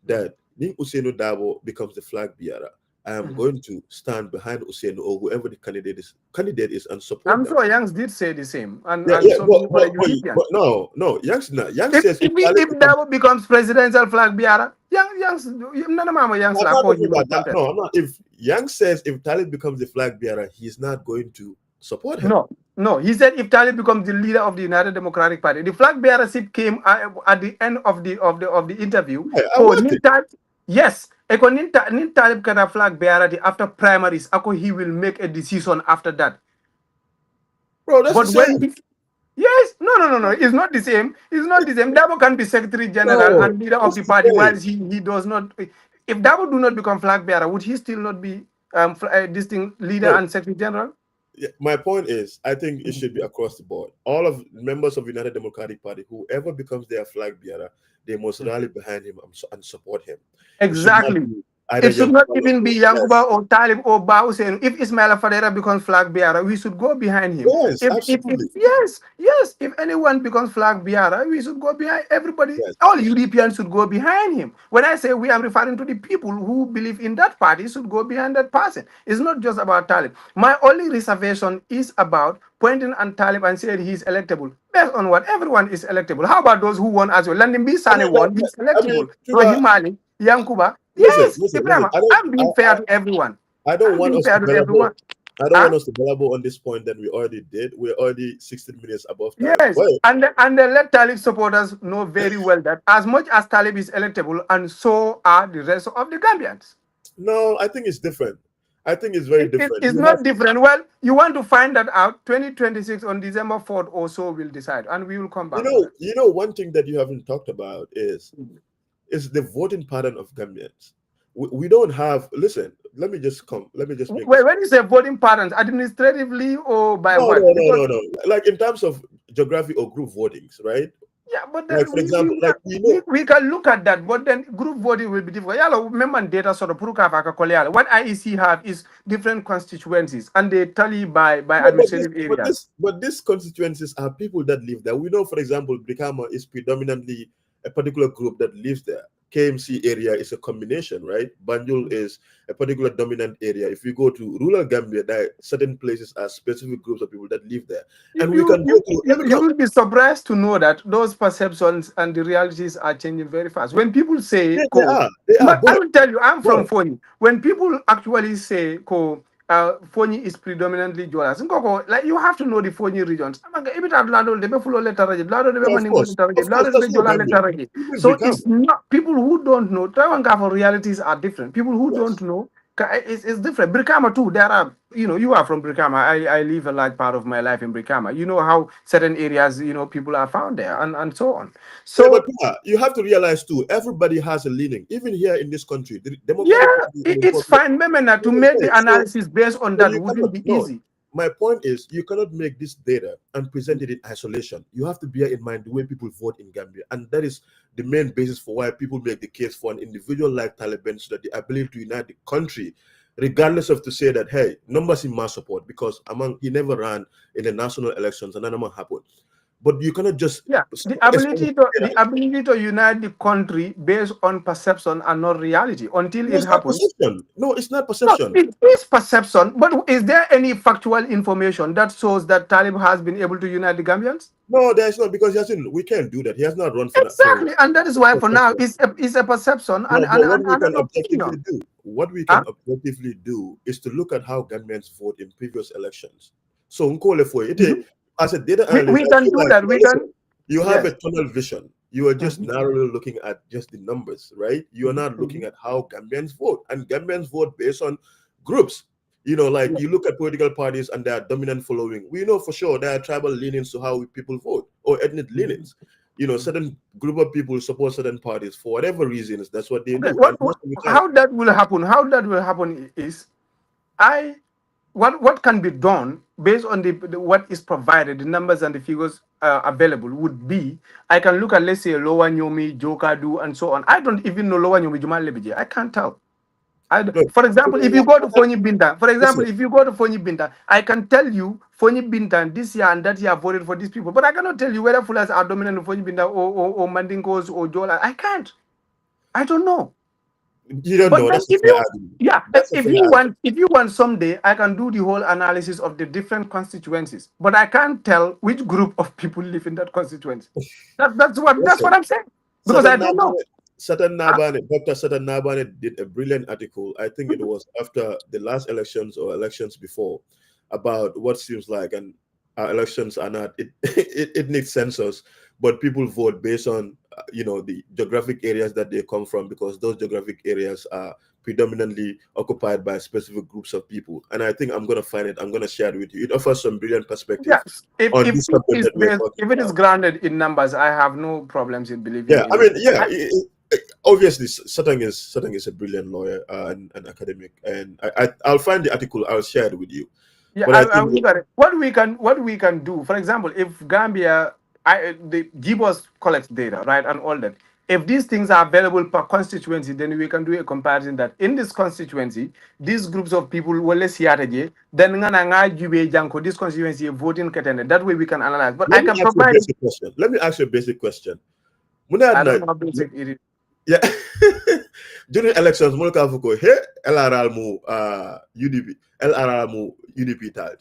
that Ning Usainu Dabo becomes the flag bearer, I am Mhm. going to stand behind Usainu or whoever the candidate is and support I'm them. sure Youngs did say the same, Yeah, and yeah, so many other Europeans. but no, no. Young's not. Young If says if if he, Talib if becomes, Dabo becomes presidential flag bearer, Youngs, none of Mama Youngs I'm like not oh, he talking will about that. contest. No, I'm not. If Young says if Talib becomes the flag bearer, he's not going to support him. No, no. He said if Talib becomes the leader of the United Democratic Party, the flag bearership came at the end of the interview. Yeah, I Oh, want it, Nintal, yes. Eko Talib kana flag bearer after primaries. Ako he will make a decision after that. bro. That's the But same. yes, no, no, no, no. It's not the same. It's not the same. Dabo can be secretary general No, and leader of that's the the party, while same. he does not. If Dabo do not become flag bearer, would he still not be this thing leader No, and secretary general? yeah, my point is, I think it should be across the board. All of members of United Democratic Party, whoever becomes their flag bearer, they must rally behind him and support him. It should not Exactly. be either It should young not people even be or Yankuba yes, or Talib or Ba Hussein. If Ismaila Fadera becomes flag bearer, we should go behind him. yes, If absolutely, yes, if anyone becomes flag bearer, we should go behind everybody. yes. All Europeans should go behind him. When I say we, I'm referring to the people who believe in that party should go behind that person. It's not just about Talib. My only reservation is about pointing at Talib and saying he's electable. Based on what everyone is electable. How about those who won as well? Landing B I mean, Sane won, he's I mean, electable. Tuba, Rohim Mali, Yankuba. listen, Yes, listen, listen. Ibrahim, I'm being fair to everyone. I don't I'm want being us to fair to belabor. everyone. I don't Huh? want us to belabor on this point that we already did. We're already 16 minutes above time. Yes, But and the let Talib supporters know very well that as much as Talib is electable, and so are the rest of the Gambians. no, I think it's different. I think it's very different. It's You have, not different. Well, you want to find that out. 2026 on December 4th or so will decide, and we will come back on that. one thing that you haven't talked about is the voting pattern of Gambians. We don't have. Listen, let me just come. Let me just make this When point. you say voting patterns, administratively or by No, what? no, no, Because no, no. Like in terms of geography or group votings, right? Yeah, but Like, then for example, like, we can look at that, but then group voting will be different. Yeah, remember data sort of what IEC have is different constituencies and they tally by no, but this, administrative but areas. this, but these constituencies are people that live there. We know, for example, Brikama is predominantly a particular group that lives there. KMC area is a combination, right? Banjul is a particular dominant area. If you go to rural Gambia, there are certain places are specific groups of people that live there, You, and we you, can go you, to. Let you me you come. will be surprised to know that those perceptions and the realities are changing very fast. When people say, Yeah, they "Ko," are. They are. but I will tell you, I'm from But Foni. When people actually say, "Ko," Foni is predominantly Jolas. Like you have to know the Foni regions. If it had Lado, they be full of letterage, Lado, they be yeah, Maningo letterage, of course, Lado, they that's be whole Jola Gambia. letterage. Even So Brikama. it's not people who don't know. Travangafa realities are different. People who don't Yes. know it's different. Brikama too. There are, you are from Brikama. I live a large part of my life in Brikama. You know how certain areas, people are found there and so on. Yeah, but So yeah, you have to realize too, everybody has a leaning. Even here in this country, the Democratic yeah, Party is an it's important. fine. Memena, to make Okay, the analysis based on so that you wouldn't cannot, be no. easy. My point is, you cannot make this data and present it in isolation. You have to bear in mind the way people vote in Gambia, and that is the main basis for why people make the case for an individual like Taliban, so that the ability to unite the country, regardless of to say that, hey, numbers in mass support, because among he never ran in the national elections and nothing happened. But you cannot just Yeah, the ability to unite the country based on perception and not reality until no, it it's not happens. perception. No, it's not No, perception. it is perception. But is there any factual information that shows that Talib has been able to unite the Gambians? No, there's not, because he hasn't. We can't do that. He has not run for that for Exactly, and that is why for for now president. it's a perception and, No, and, but what and, we and can an objectively opinion. do, Huh? is to look at how Ghanaians vote in previous elections. So Nkole for it, Mhm. as a data We analyst, I can feel do like, that. We listen, can, you have a yes. tunnel vision. You are just Mhm, narrowly looking at just the numbers, right? You are mhm, not looking mhm. at how Gambians vote, and Gambians vote based on groups. Like Yeah. you look at political parties and their dominant following. We know for sure there are tribal leanings to how people vote, or ethnic Mhm, leanings. mhm. Certain group of people support certain parties for whatever reasons. That's what they Okay, do, and most of the time, how that will happen? How that will happen is I what can be done based on the what is provided, the numbers and the figures available would be I can look at, let's say, Lower Nyomi, Jokadu, and so on. I don't even know Lower Nyomi Jumal Lebije. I can't tell. look. For example, if you go to Fonyi Binta, Listen, I can tell you Fonyi Binta this year and that year voted for these people, but I cannot tell you whether Fulas are dominant in Fonyi Binta or Mandingos or Jola. I can't. I don't know. you don't But know. then That's a fair argument. yeah, That's a fair argument. if you want someday, I can do the whole analysis of the different constituencies, but I can't tell which group of people live in that constituency. That's what Listen, I'm saying because I Satan don't know. Nabane, Satan Huh? Nabane, Dr. Satan Nabane did a brilliant article. I think it was after the last elections or elections before, about what seems like, and our elections are not. It needs census, but people vote based on the geographic areas that they come from, because those geographic areas are predominantly occupied by specific groups of people. And I think I'm gonna find it. I'm gonna share it with you. It offers some brilliant perspective Yes, if on if this it subject is that we're based, talking if it is about. grounded in numbers, I have no problems in believing Yeah, I in it. mean, yeah. Obviously, Satang is a brilliant lawyer, and an academic, and I'll find the article. I'll share it with you. Yeah, But I I think, will look at it. What we can do, for example, if Gambia, the GBOS collects data, right, and all that. If these things are available per constituency, then we can do a comparison that in this constituency, these groups of people will let's see then janko this constituency voting katene. That way we can analyze. But let I me can ask you a provide it. basic question. Let me ask you a basic question. Muna I don't adna, know how basic it is. yeah. During elections, muna ka fuko he LRL mu UDP, LRL mu UDP tag.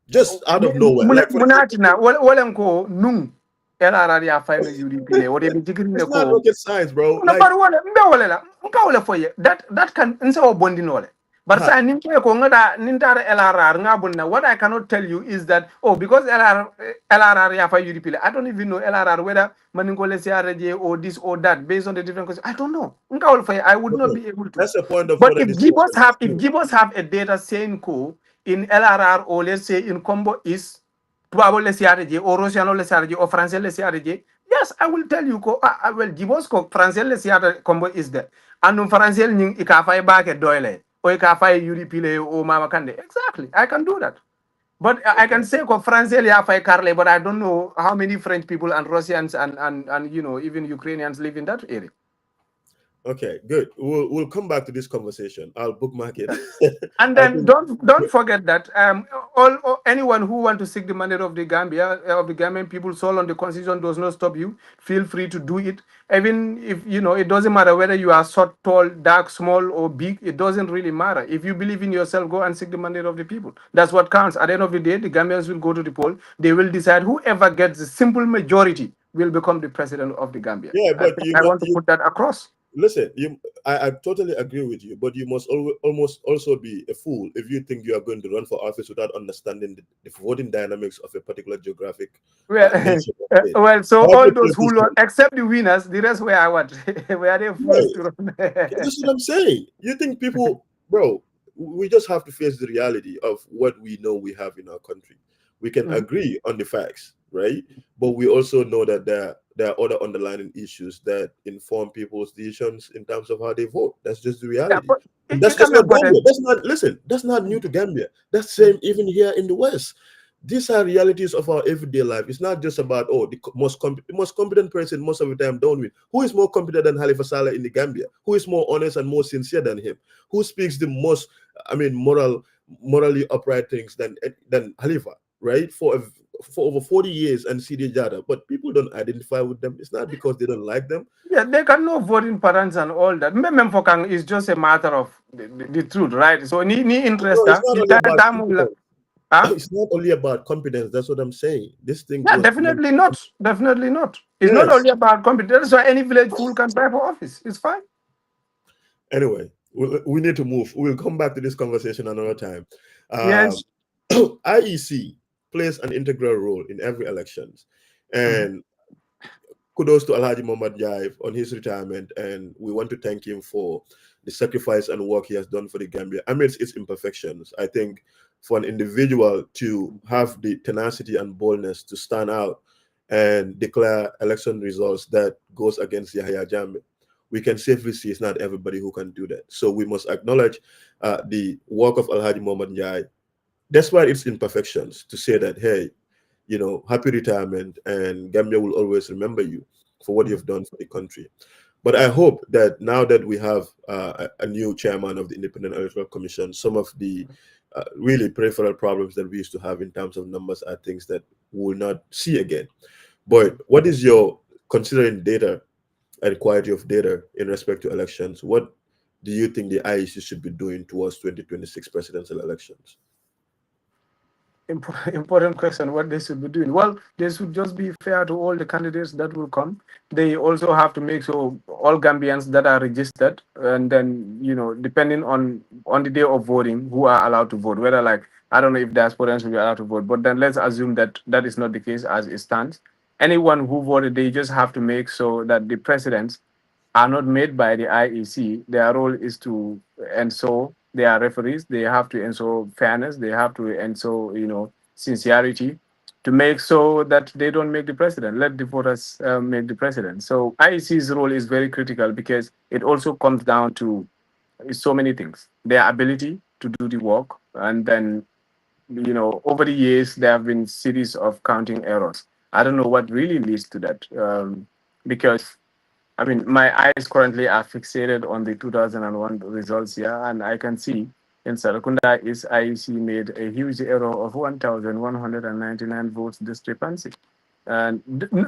Just out of nowhere, like for example, Munatina, wala ko nung LRR ya final UDP le. What you it's not ko. rocket science, bro. No, Like, but wala mbe wala la nka wala foye that can nse o bondi nole. But uh, sa ninke ko ngada nintara LRR nga bonna. What I cannot tell you is that because LRR ya fa UDP le, I don't even know LRR whether maningole CRJ or this or that based on the different questions. I don't know. Nka wala foye, I would not okay, be able to. that's the point of But further if Gibos discussion. have if Gibos have a data saying ko in LRR or let's say in combo is Tuabo le CRJ or Rosiano le CRJ or Francais le CRJ. Yes, I will tell you. Well, Gibos ko Francais le siata combo is there. And Francais ning ikafai back doyle. O ikafai UDP le o mama kande. Exactly. I can do that. But I can say ko France ya fay Carle, but I don't know how many French people and Russians and even Ukrainians live in that area. Okay, good. We'll come back to this conversation. I'll bookmark it. And I then think. don't forget that all anyone who want to seek the mandate of the Gambia of the Gambian people, so on the constitution does not stop you. Feel free to do it. Even if it doesn't matter whether you are short, tall, dark, small, or big. It doesn't really matter. If you believe in yourself, go and seek the mandate of the people. That's what counts. At the end of the day, the Gambians will go to the poll. They will decide whoever gets the simple majority will become the president of the Gambia. Yeah, I but think I want to put that across. listen. I totally agree with you, but you must almost also be a fool if you think you are going to run for office without understanding the voting dynamics of a particular geographic Well, nation or state. well, so Every all those who politician, lost, except the winners, the rest were I what? Were they fools right? to run? That's what I'm saying. You think people, bro? We just have to face the reality of what we know we have in our country. We can Mhm. agree on the facts, right? But we also know that there are other underlying issues that inform people's decisions in terms of how they vote. That's just the Yeah, reality. but And it that's can just be not Gambia. important. That's not, listen, that's not new to Gambia. That's same even here in the West. These are realities of our everyday life. It's not just about, oh, the most competent person most of the time don't win. Who is more competent than Halifa Saleh in the Gambia? Who is more honest and more sincere than him? Who speaks the most, morally upright things than Halifa, right? For over 40 years and CD Jada, but people don't identify with them. It's not because they don't like them. Yeah, they can know voting patterns and all that. Memfokang is just a matter of the truth, right? So ni No, interest it's not the only about time will, competence. huh? It's not only about competence. That's what I'm saying. This thing Yeah, goes definitely not. Definitely not. It's not yes. only about competence. So any village fool can try for office. It's fine. Anyway, we need to move. We'll come back to this conversation another time. Um, Yes. IEC plays an integral role in every elections, Mhm. and kudos to Alhaji Muhammad Jaif on his retirement, and we want to thank him for the sacrifice and work he has done for the Gambia amidst its imperfections. I think for an individual to have the tenacity and boldness to stand out and declare election results that goes against Yahya Jammeh, we can safely see it's not everybody who can do that. So we must acknowledge the work of Alhaji Muhammad Jaif, despite its imperfections, to say that, hey, happy retirement, and Gambia will always remember you for what Mhm. you've done for the country. But I hope that now that we have a new chairman of the Independent Electoral Commission, some of the really peripheral problems that we used to have in terms of numbers are things that we will not see again. But what is your, considering data and quality of data in respect to elections, what do you think the IEC should be doing towards 2026 presidential elections? Important question what they should be doing. Well, they should just be fair to all the candidates that will come. They also have to make sure all Gambians that are registered, and then depending on the day of voting, who are allowed to vote. Whether, like, I don't know if diasporans will be allowed to vote, but then let's assume that that is not the case as it stands. Anyone who voted, they just have to make sure that the presidents are not made by the IEC. Their role is to ensure they are referees. They have to ensure fairness. They have to ensure, sincerity, to make sure that they don't make the president. Let the voters make the president. So IEC's role is very critical because it also comes down to so many things: their ability to do the work, and then over the years there have been series of counting errors. I don't know what really leads to that, because I mean, my eyes currently are fixated on the 2001 results here, and I can see in Sarakunda is IEC made a huge error of 1,199 votes discrepancy, and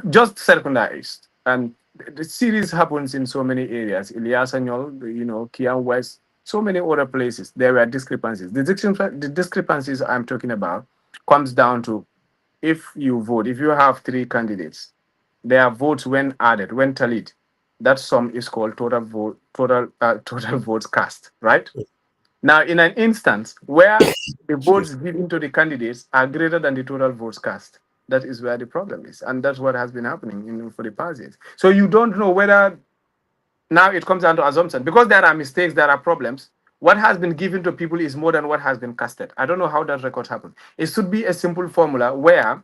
just Sarakunda East. And the series happens in so many areas, Ilyasanyol, Kian West, so many other places. There were discrepancies. The discrepancies I'm talking about comes down to if you vote, if you have three candidates, their votes when added, when tallied, that sum is called total votes cast, right? Now, in an instance where the Excuse votes given to the candidates are greater than the total votes cast, that is where the problem is, and that's what has been happening for the past years. So you don't know whether now it comes down to assumption because there are mistakes, there are problems. What has been given to people is more than what has been casted. I don't know how that record happened. It should be a simple formula where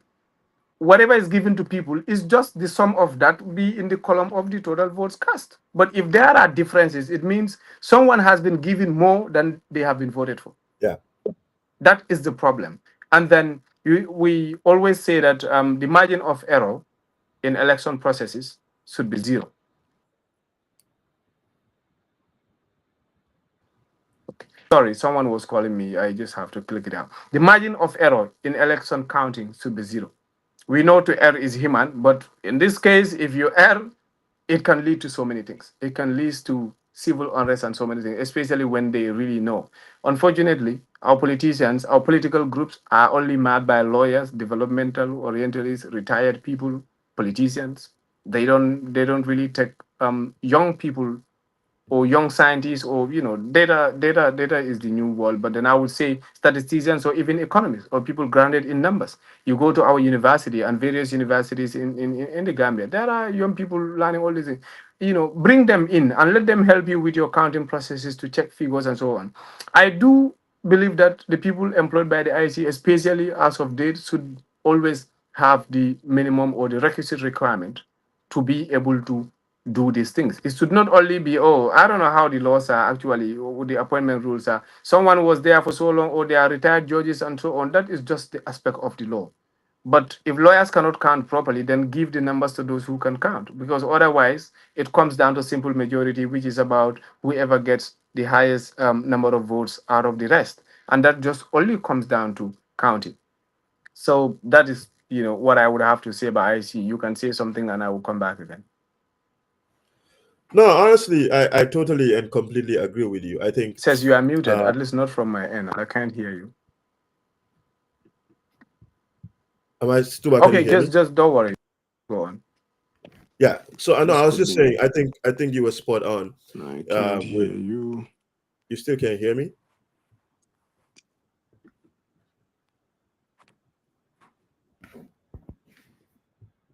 whatever is given to people is just the sum of that be in the column of the total votes cast. But if there are differences, it means someone has been given more than they have been voted for. Yeah. That is the problem. And then we always say that the margin of error in election processes should be zero. Sorry, someone was calling me. I just have to click it out. The margin of error in election counting should be zero. We know to err is human, but in this case, if you err, it can lead to so many things. It can lead to civil unrest and so many things, especially when they really know. Unfortunately, our politicians, our political groups are only mad by lawyers, developmental orientalists, retired people, politicians. They don't really take young people or young scientists, or data is the new world. But then I would say statisticians or even economists or people grounded in numbers. You go to our university and various universities in the Gambia, there are young people learning all these things. Bring them in and let them help you with your counting processes to check figures and so on. I do believe that the people employed by the IC, especially as of date, should always have the minimum or the requisite requirement to be able to do these things. It should not only be, oh, I don't know how the laws are actually, or the appointment rules are. Someone was there for so long, or they are retired judges and so on. That is just the aspect of the law. But if lawyers cannot count properly, then give the numbers to those who can count, because otherwise it comes down to simple majority, which is about whoever gets the highest number of votes out of the rest. And that just only comes down to counting. So that is, what I would have to say about IC. You can say something and I will come back again. No, honestly, I totally and completely agree with you. I think, Says you are muted, uh, at least not from my end. I can't hear you. Tuba, can you Okay, hear me? just don't worry. Go on. Yeah. So I know This I was could just be saying. me. I think you were spot on. I can't With hear you. you still can't hear me.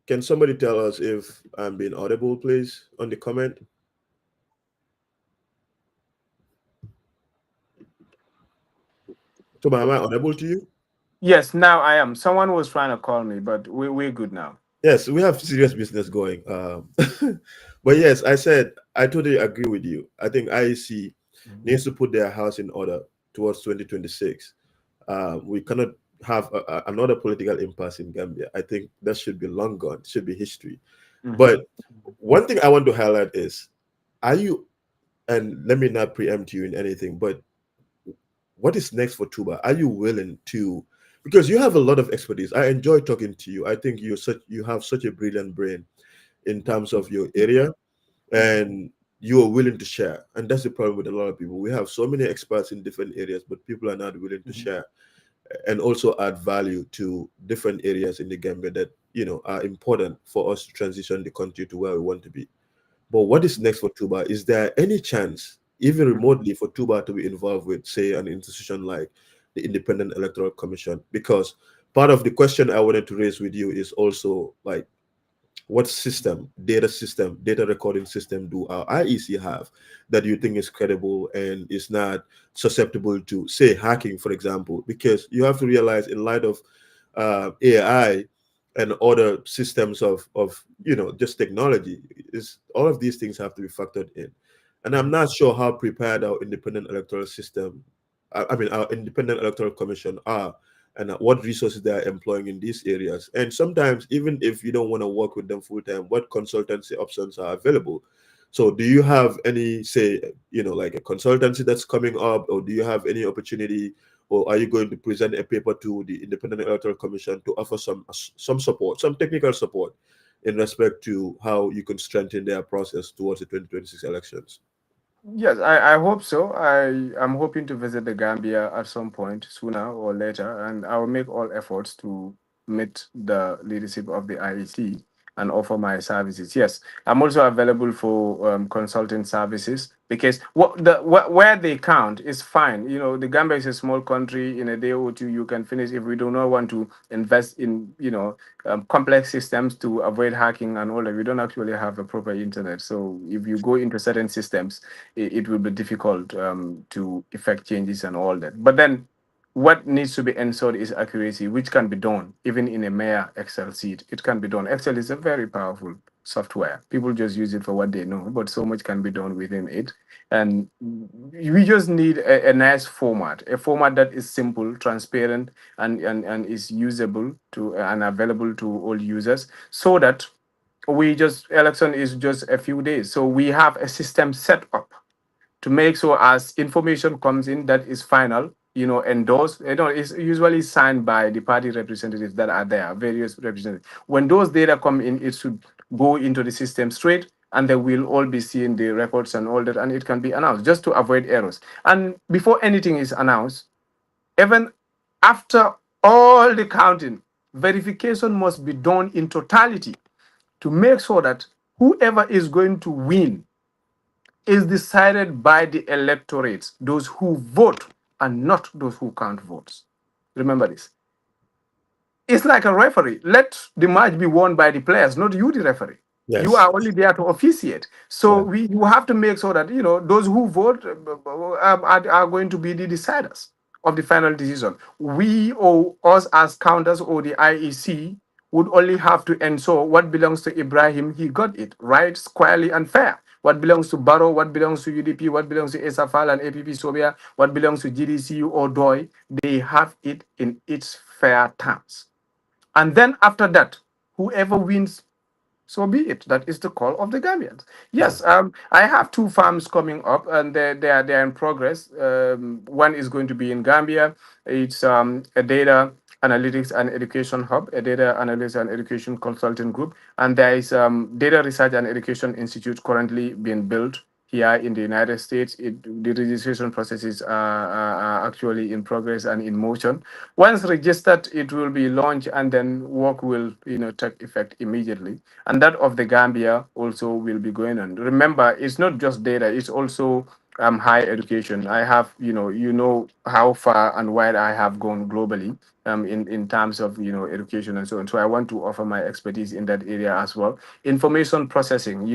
Can somebody tell us if I'm being audible, please, on the comment? Tuba, am I audible to you? Yes, now I am. Someone was trying to call me, but we're good now. Yes, we have serious business going. But yes, I said I totally agree with you. I think IEC Mhm. needs to put their house in order towards 2026. We cannot have another political impasse in Gambia. I think that should be long gone. It should be history. Mhm. But one thing I want to highlight is, are you, and let me not preempt you in anything, but what is next for Tuba? Are you willing to, because you have a lot of expertise. I enjoy talking to you. I think you have such a brilliant brain in terms of your area, and you are willing to share. And that's the problem with a lot of people. We have so many experts in different areas, but people are not willing to Mhm. share and also add value to different areas in the Gambia that are important for us to transition the country to where we want to be. But what is next for Tuba? Is there any chance, even remotely, for Tuba to be involved with, say, an institution like the Independent Electoral Commission? Because part of the question I wanted to raise with you is also like, what data recording system do our IEC have that you think is credible and is not susceptible to, say, hacking, for example? Because you have to realize, in light of AI and other systems of just technology, is all of these things have to be factored in. And I'm not sure how prepared our independent electoral system, I mean, our independent electoral commission are, and what resources they are employing in these areas. And sometimes, even if you don't want to work with them full time, what consultancy options are available? So, do you have any, say, like a consultancy that's coming up, or do you have any opportunity, or are you going to present a paper to the Independent Electoral Commission to offer some support, some technical support, in respect to how you can strengthen their process towards the 2026 elections? Yes, I hope so. I am hoping to visit the Gambia at some point, sooner or later, and I will make all efforts to meet the leadership of the IEC and offer my services. Yes, I'm also available for consulting services, because where they count is fine. The Gambia is a small country. In a day or two, you can finish. If we do not want to invest in complex systems to avoid hacking and all that, we don't actually have a proper internet. So if you go into certain systems, it will be difficult to effect changes and all that. But then what needs to be ensured is accuracy, which can be done even in a mere Excel sheet. It can be done. Excel is a very powerful software. People just use it for what they know, but so much can be done within it. And we just need a nice format, a format that is simple, transparent, and is usable to and available to all users, so that we just election is just a few days. So we have a system set up to make sure as information comes in that is final, endorsed, it's usually signed by the party representatives that are there, various representatives. When those data come in, it should go into the system straight, and they will all be seeing the records and all that, and it can be announced just to avoid errors. And before anything is announced, even after all the counting, verification must be done in totality to make sure that whoever is going to win is decided by the electorates, those who vote and not those who count votes. Remember this. It's like a referee. Let the match be won by the players, not you, the referee. You Yes. are only there to officiate. So Yeah. we you have to make sure that those who vote are going to be the deciders of the final decision. We or us as counters or the IEC would only have to ensure what belongs to Ibrahim, he got it right, squarely and fair. What belongs to Barrow, what belongs to UDP, what belongs to SFL and APP Sobia, what belongs to GDCU or DOI, they have it in its fair terms. And then after that, whoever wins, so be it. That is the call of the Gambians. Yeah. Yes, I have two farms coming up, and they're in progress. One is going to be in Gambia. It's a data analytics and education hub, a data analytics and education consulting group, and there is data research and education institute currently being built here in the United States. The registration processes are actually in progress and in motion. Once registered, it will be launched, and then work will take effect immediately. And that of the Gambia also will be going on. Remember, it's not just data; it's also higher education. I have, how far and wide I have gone globally in terms of education and so on. So I want to offer my expertise in that area as well. Information processing,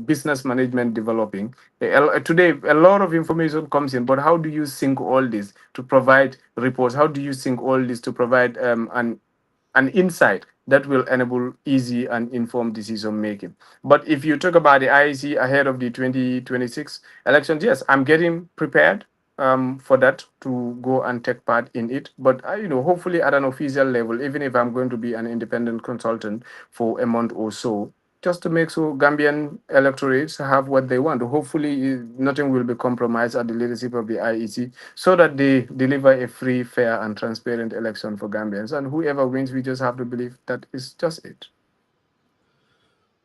business management developing. Today, a lot of information comes in, but how do you sync all this to provide reports? How do you sync all this to provide an insight that will enable easy and informed decision making? But if you talk about the IEC ahead of the 2026 elections, yes, I'm getting prepared for that to go and take part in it. But hopefully at an official level, even if I'm going to be an independent consultant for a month or so, just to make sure Gambian electorates have what they want. Hopefully, nothing will be compromised at the leadership of the IEC, so that they deliver a free, fair, and transparent election for Gambians. And whoever wins, we just have to believe that is just it.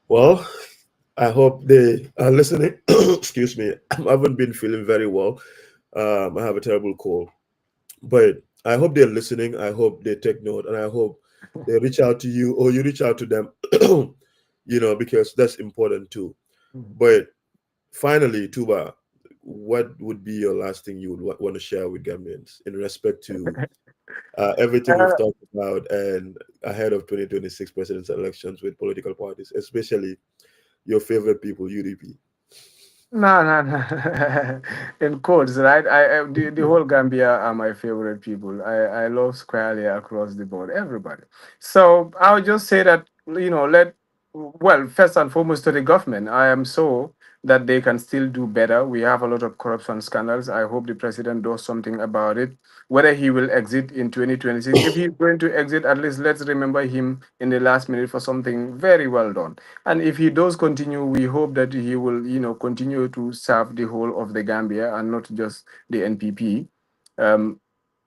Well, I hope they are listening. Excuse me. I haven't been feeling very well. I have a terrible cold. But I hope they're listening. I hope they take note, and I hope they reach out to you or you reach out to them, because that's important too. But finally, Tuba, what would be your last thing you would want to share with Gambians in respect to everything we've talked about and ahead of 2026 presidential elections with political parties, especially your favorite people, UDP? No, no, no. In quotes, right? The whole Gambia are my favorite people. I love Squarely across the board, everybody. So I would just say that, well, first and foremost to the government, I am so that they can still do better. We have a lot of corruption scandals. I hope the president does something about it. Whether he will exit in 2026, if he's going to exit, at least let's remember him in the last minute for something very well done. And if he does continue, we hope that he will, continue to serve the whole of the Gambia and not just the NPP. Um,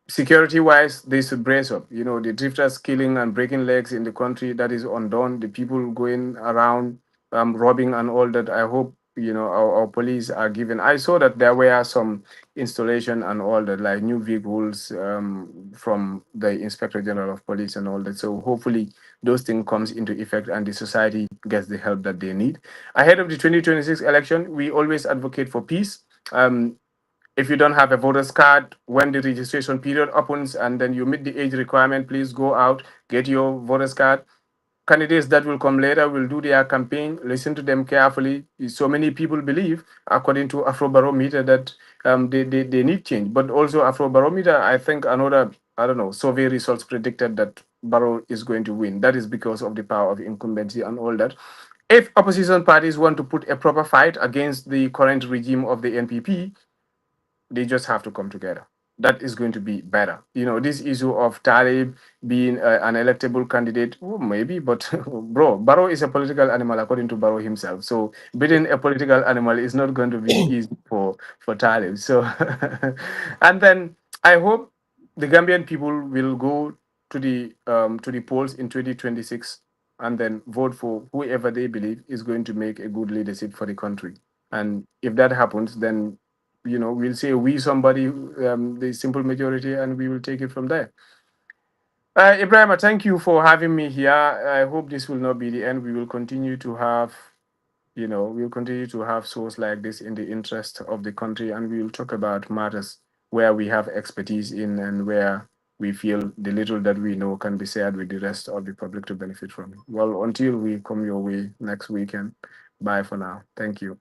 Security wise, they should brace up. The drifters killing and breaking legs in the country, that is undone. The people going around robbing and all that. I hope our police are given. I saw that there were some installation and all that, like new vehicles from the Inspector General of Police and all that. So hopefully those things comes into effect and the society gets the help that they need. Ahead of the 2026 election, we always advocate for peace. Um, if you don't have a voter's card, when the registration period opens and then you meet the age requirement, please go out, get your voter's card. Candidates that will come later will do their campaign, listen to them carefully. So many people believe, according to Afrobarometer, that they need change. But also Afrobarometer, I think another, I don't know, survey results predicted that Barrow is going to win. That is because of the power of incumbency and all that. If opposition parties want to put a proper fight against the current regime of the NPP, they just have to come together. That is going to be better. This issue of Talib being an electable candidate, oh, maybe, but bro, Barrow is a political animal according to Barrow himself. So beating a political animal is not going to be easy for Talib. So, and then I hope the Gambian people will go to the polls in 2026 and then vote for whoever they believe is going to make a good leadership for the country. And if that happens, then we'll say we somebody, the simple majority, and we will take it from there. Ibrahim, thank you for having me here. I hope this will not be the end. We will continue to have, we'll continue to have shows like this in the interest of the country, and we will talk about matters where we have expertise in and where we feel the little that we know can be shared with the rest of the public to benefit from it. Well, until we come your way next weekend, bye for now. Thank you.